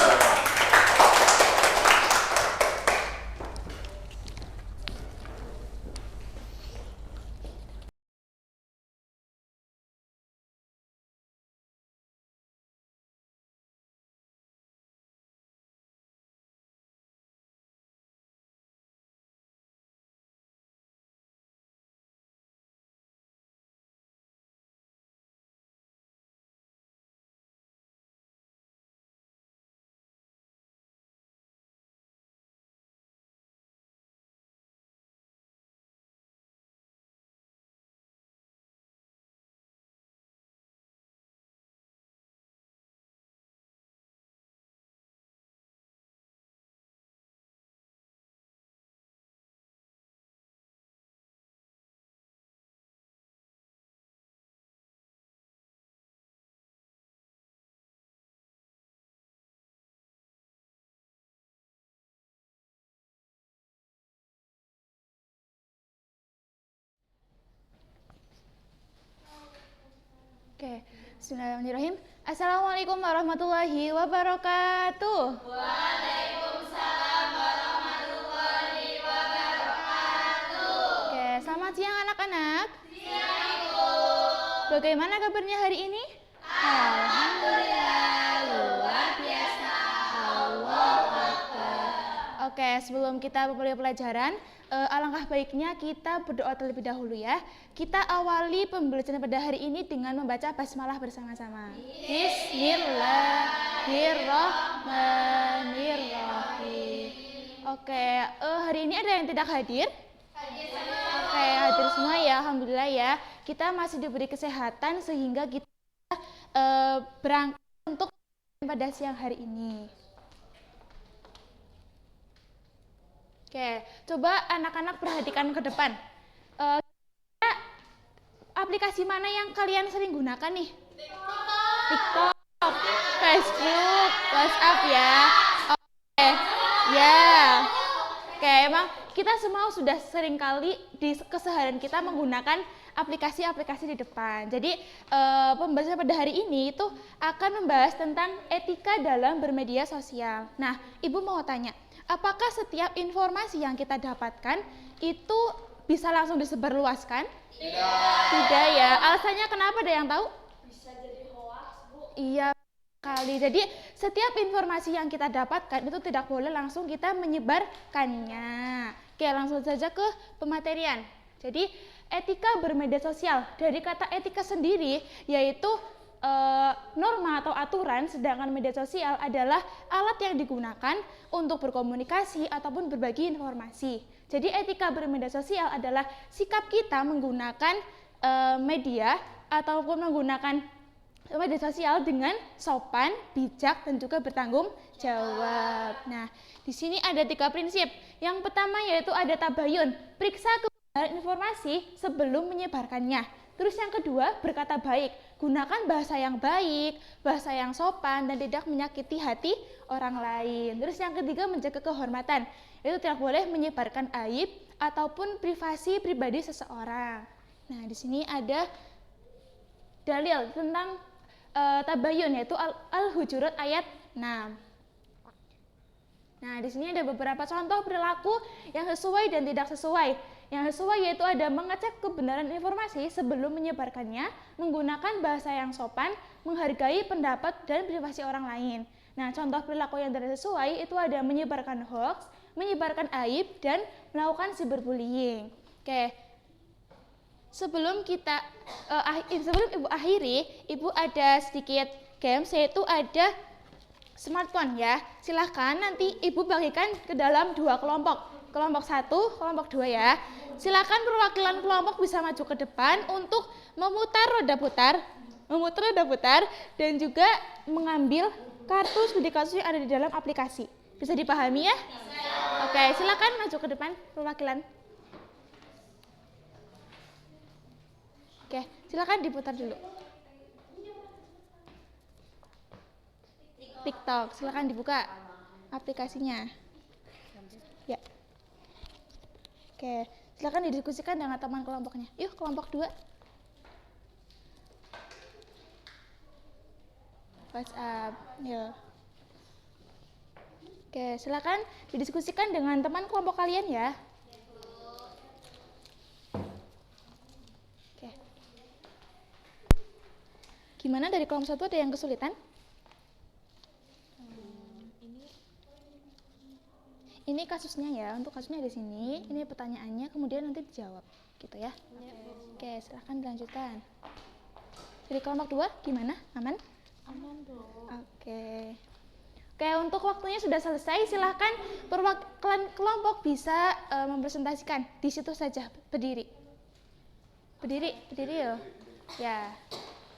Oke, bismillahirrahmanirrahim. Assalamualaikum warahmatullahi wabarakatuh. Waalaikumsalam warahmatullahi wabarakatuh. Oke, selamat siang anak-anak. Siang, Ibu. Bagaimana kabarnya hari ini? Alhamdulillah, luar biasa. Allahu Akbar. Oke, sebelum kita memulai pelajaran, alangkah baiknya kita berdoa terlebih dahulu ya. Kita awali pembelajaran pada hari ini dengan membaca basmalah bersama-sama. Bismillahirrahmanirrahim. Oke, hari ini ada yang tidak hadir? Oke, hadir semua ya, alhamdulillah ya. Kita masih diberi kesehatan sehingga kita berangkat untuk pada siang hari ini. Oke, coba anak-anak perhatikan ke depan. Aplikasi mana yang kalian sering gunakan nih? TikTok, Facebook, WhatsApp ya. Oke, ya. Oke, emang kita semua sudah sering kali di keseharian kita menggunakan aplikasi-aplikasi di depan. Jadi pembahasan pada hari ini itu akan membahas tentang etika dalam bermedia sosial. Nah, Ibu mau tanya, apakah setiap informasi yang kita dapatkan itu bisa langsung disebarluaskan? Tidak ya. Alasannya kenapa, ada yang tahu? Bisa jadi hoax, Bu. Iya, kali. Jadi setiap informasi yang kita dapatkan itu tidak boleh langsung kita menyebarkannya. Oke, langsung saja ke pematerian. Jadi etika bermedia sosial, dari kata etika sendiri yaitu norma atau aturan, sedangkan media sosial adalah alat yang digunakan untuk berkomunikasi ataupun berbagi informasi. Jadi etika bermedia sosial adalah sikap kita menggunakan media ataupun menggunakan media sosial dengan sopan, bijak, dan juga bertanggung jawab. Nah, di sini ada 3 prinsip. Yang pertama yaitu ada tabayun, periksa kebenaran informasi sebelum menyebarkannya. Terus yang kedua, berkata baik, gunakan bahasa yang baik, bahasa yang sopan, dan tidak menyakiti hati orang lain. Terus yang ketiga, menjaga kehormatan, itu tidak boleh menyebarkan aib ataupun privasi pribadi seseorang. Nah, di sini ada dalil tentang tabayun, yaitu Al-Hujurat ayat 6. Nah, di sini ada beberapa contoh perilaku yang sesuai dan tidak sesuai. Yang sesuai yaitu ada mengecek kebenaran informasi sebelum menyebarkannya, menggunakan bahasa yang sopan, menghargai pendapat dan privasi orang lain. Nah, contoh perilaku yang tidak sesuai itu ada menyebarkan hoax, menyebarkan aib, dan melakukan cyberbullying. Oke. Sebelum Ibu akhiri, Ibu ada sedikit games, yaitu ada smartphone ya. Silahkan nanti Ibu bagikan ke dalam 2 kelompok. Kelompok 1, kelompok 2 ya. Silakan perwakilan kelompok bisa maju ke depan untuk memutar roda putar dan juga mengambil kartu studi kasus yang ada di dalam aplikasi. Bisa dipahami ya? Oke, silakan maju ke depan perwakilan. Oke, silakan diputar dulu. TikTok, silakan dibuka aplikasinya. Ya. Oke, silakan didiskusikan dengan teman kelompoknya. Yuk, kelompok 2. WhatsApp, ya. Oke, silakan didiskusikan dengan teman kelompok kalian ya. Oke. Gimana dari kelompok 1 ada yang kesulitan? Ini kasusnya ya, untuk kasusnya di sini, ini pertanyaannya, kemudian nanti dijawab, gitu ya. Oke, silahkan dilanjutkan. Dari kelompok 2, gimana? Aman? Aman dong. Oke. Oke, untuk waktunya sudah selesai, silahkan perwakilan kelompok bisa mempresentasikan. Di situ saja, berdiri. Berdiri ya. Ya.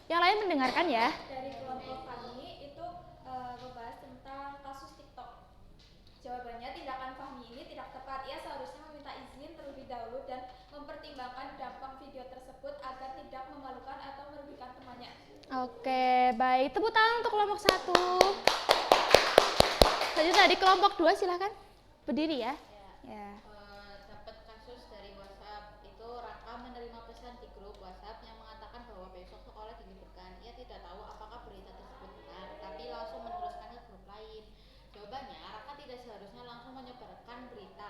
Yang lain mendengarkan ya. Dari kelompok kami itu membahas tentang kasus TikTok. Jawabannya, tindakan Fahmi ini tidak tepat. Ia seharusnya meminta izin terlebih dahulu dan mempertimbangkan dampak video tersebut agar tidak memalukan atau merugikan temannya. Oke, baik. Tepuk tangan untuk kelompok 1. Selanjutnya di kelompok 2 silahkan. Berdiri ya. Ya. Dapat kasus dari WhatsApp, itu Raka menerima pesan di grup WhatsApp yang mengatakan bahwa besok sekolah diliburkan. Ia tidak tahu apakah berita tersebut benar, tapi langsung meneruskan ke grup lain. Jawabannya, Raka tidak seharusnya langsung menyebarkan berita.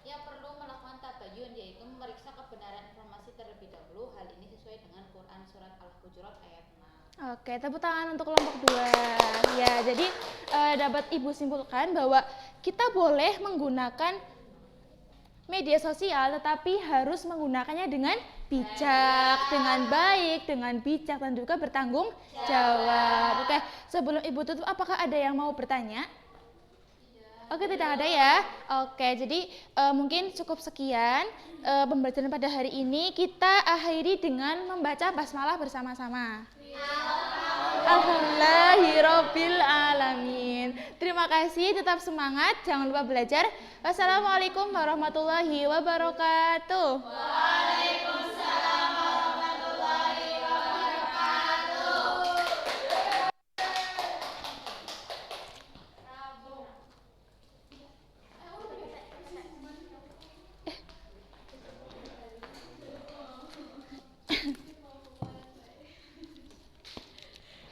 Ia perlu melakukan tabayun, yaitu memeriksa kebenaran informasi terlebih dahulu. Hal ini sesuai dengan Quran surat Al-Hujurat ayat 6. Oke, tepuk tangan untuk kelompok 2. Ya, jadi dapat Ibu simpulkan bahwa kita boleh menggunakan media sosial, tetapi harus menggunakannya dengan bijak, dengan baik, dengan bijak, dan juga bertanggung jawab. Oke, sebelum Ibu tutup, apakah ada yang mau bertanya? Oke, tidak ada ya. Oke, jadi mungkin cukup sekian pembelajaran pada hari ini. Kita akhiri dengan membaca basmalah bersama-sama. Alhamdulillahirabbil alamin. Terima kasih, tetap semangat, jangan lupa belajar. Wassalamualaikum warahmatullahi wabarakatuh. Waalaikumsalam warahmatullahi wabarakatuh.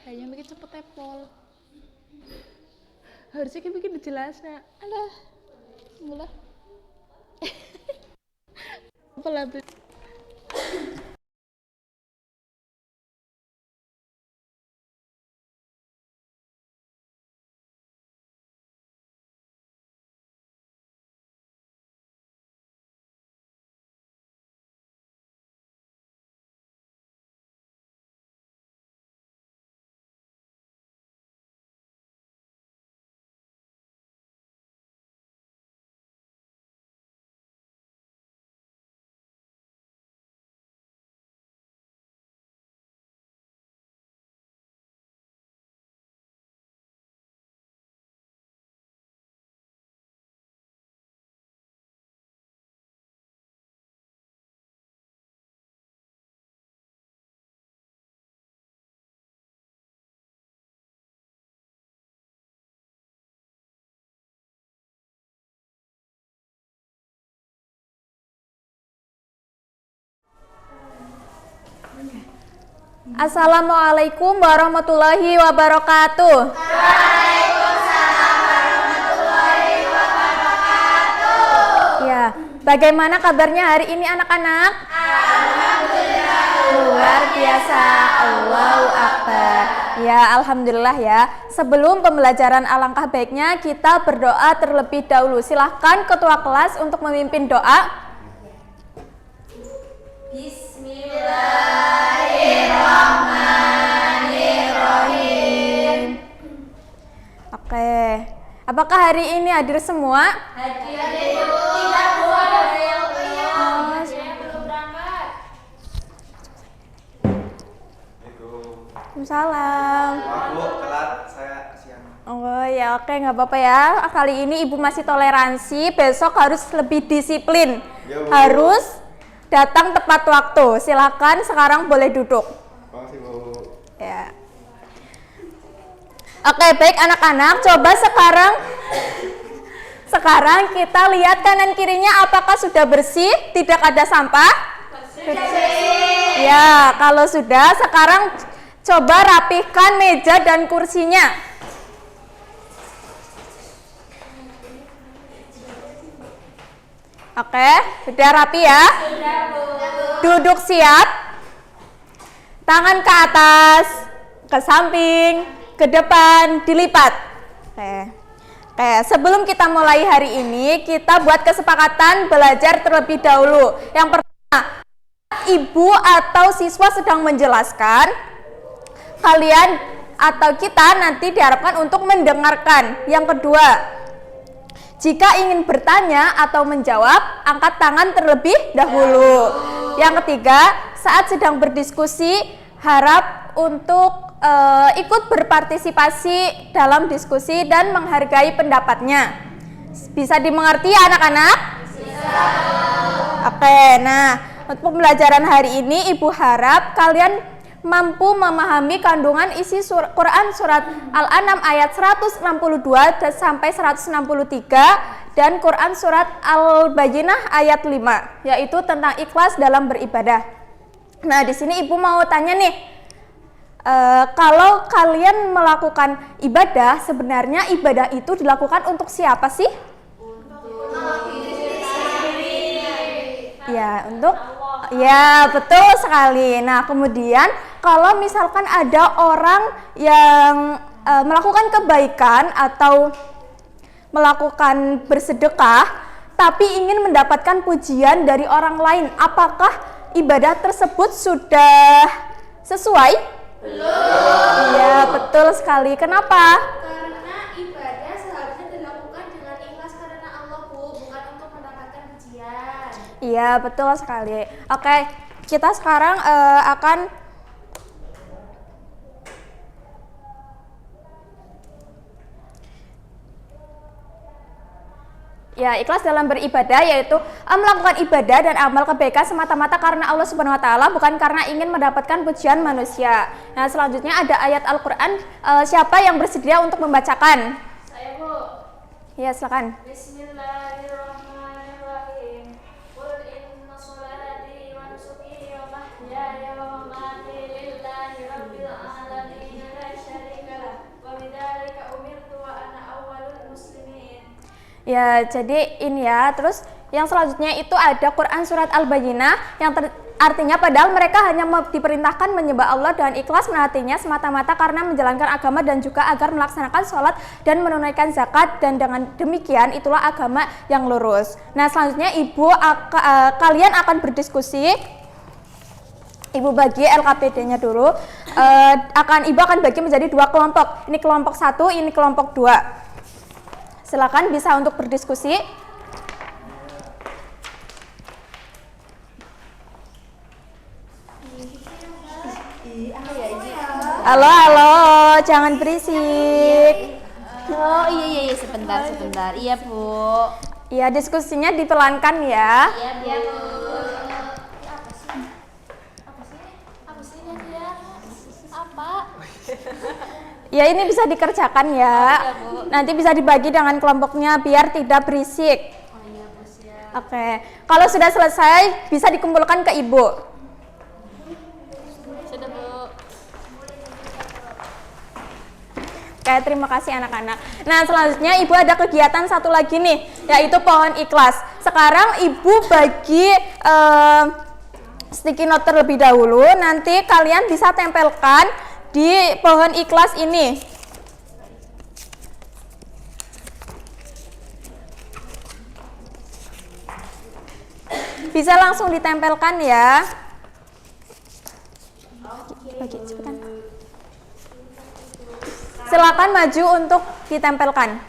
Kayaknya bikin cepet tepol. Harusnya kita bikin jelasnya. Alah, mulai. Apalah. Assalamualaikum warahmatullahi wabarakatuh. Waalaikumsalam warahmatullahi wabarakatuh. Ya, bagaimana kabarnya hari ini anak-anak? Alhamdulillah. Luar biasa. Allahu Akbar. Ya, alhamdulillah ya. Sebelum pembelajaran alangkah baiknya kita berdoa terlebih dahulu. Silahkan ketua kelas untuk memimpin doa. Bismillahirrahmanirrahim. Oke. Apakah hari ini hadir semua? Hadir. Tidak Bu, ada yang belum. Ada yang belum berangkat. Waalaikumsalam. Aku telat, saya siang. Oh ya, oke, nggak apa-apa ya. Kali ini Ibu masih toleransi, besok harus lebih disiplin. Ya, Bu. Harus datang tepat waktu. Silakan sekarang boleh duduk. Makasih, Bu. Ya. Oke, baik anak-anak, coba sekarang kita lihat kanan kirinya apakah sudah bersih, tidak ada sampah? Bersih. Ya, kalau sudah, sekarang coba rapihkan meja dan kursinya. Oke, sudah rapi ya? Sudah Bu. Duduk siap. Tangan ke atas, ke samping, ke depan, dilipat. Oke, sebelum kita mulai hari ini, kita buat kesepakatan belajar terlebih dahulu. Yang pertama, ibu atau siswa sedang menjelaskan, kalian atau kita nanti diharapkan untuk mendengarkan. Yang kedua, jika ingin bertanya atau menjawab, angkat tangan terlebih dahulu. Yang ketiga, saat sedang berdiskusi, harap untuk ikut berpartisipasi dalam diskusi dan menghargai pendapatnya. Bisa dimengerti ya anak-anak? Bisa. Oke, nah untuk pembelajaran hari ini Ibu harap kalian mampu memahami kandungan isi Quran surat Al-An'am ayat 162 sampai 163 dan Quran surat Al-Bayyinah ayat 5, yaitu tentang ikhlas dalam beribadah. Nah, di sini Ibu mau tanya nih, kalau kalian melakukan ibadah, sebenarnya ibadah itu dilakukan untuk siapa sih? Ya, untuk ya, betul sekali. Nah, kemudian kalau misalkan ada orang yang melakukan kebaikan atau melakukan bersedekah tapi ingin mendapatkan pujian dari orang lain, apakah ibadah tersebut sudah sesuai? Belum. Iya, betul sekali. Kenapa? Karena ibadah seharusnya dilakukan dengan ikhlas karena Allah, Bu, bukan untuk mendapatkan pujian. Iya, betul sekali. Oke, kita sekarang akan ya, ikhlas dalam beribadah yaitu melakukan ibadah dan amal kebaikan semata-mata karena Allah Subhanahu wa taala, bukan karena ingin mendapatkan pujian manusia. Nah, selanjutnya ada ayat Al-Qur'an, siapa yang bersedia untuk membacakan? Saya, Bu. Ya, silakan. Bismillahirrahmanirrahim. Qul inna sholati wa nusuki wa mahyaya wa mamati lillahi rabbil alamin la syarika lah wa bidzalika umirtu wa ana awwalul muslimin. Ya, jadi ini ya. Terus yang selanjutnya itu ada Quran surat Al-Bayyinah yang artinya padahal mereka hanya diperintahkan menyembah Allah dengan ikhlas menaatinya semata-mata karena menjalankan agama dan juga agar melaksanakan sholat dan menunaikan zakat, dan dengan demikian itulah agama yang lurus. Nah, selanjutnya kalian akan berdiskusi. Ibu bagi LKPD-nya dulu. Ibu akan bagi menjadi dua kelompok. Ini kelompok 1, ini kelompok 2. Silakan bisa untuk berdiskusi. Halo, jangan berisik. Oh iya, sebentar. Iya, Bu. Iya, diskusinya dipelankan ya. Iya, Bu. Ya, ini bisa dikerjakan ya. Nanti bisa dibagi dengan kelompoknya biar tidak berisik. Oke, kalau sudah selesai bisa dikumpulkan ke Ibu. Sudah, Bu. Oke, terima kasih anak-anak. Nah, selanjutnya Ibu ada kegiatan satu lagi nih, yaitu pohon ikhlas. Sekarang Ibu bagi sticky note terlebih dahulu, nanti kalian bisa tempelkan di pohon ikhlas ini. Bisa langsung ditempelkan ya. Bagi, cepetan. Silakan maju untuk ditempelkan.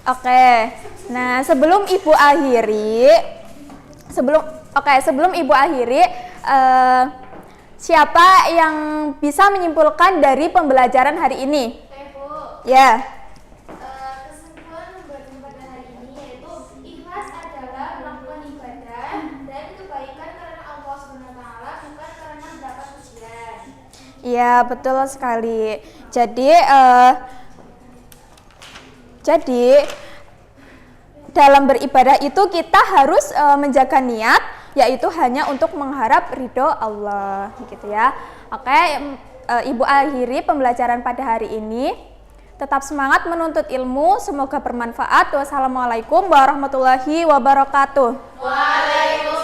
Oke, nah sebelum Ibu akhiri, sebelum Ibu akhiri, siapa yang bisa menyimpulkan dari pembelajaran hari ini? Bu. Ya. Kesimpulan pembelajaran pada hari ini yaitu ikhlas adalah melakukan ibadah dan kebaikan karena Allah SWT, bukan karena mendapat pujian. Iya, betul sekali. Jadi dalam beribadah itu kita harus menjaga niat, yaitu hanya untuk mengharap ridho Allah, gitu ya. Oke, Ibu akhiri pembelajaran pada hari ini. Tetap semangat menuntut ilmu, semoga bermanfaat. Wassalamualaikum warahmatullahi wabarakatuh. Waalaikumsalam.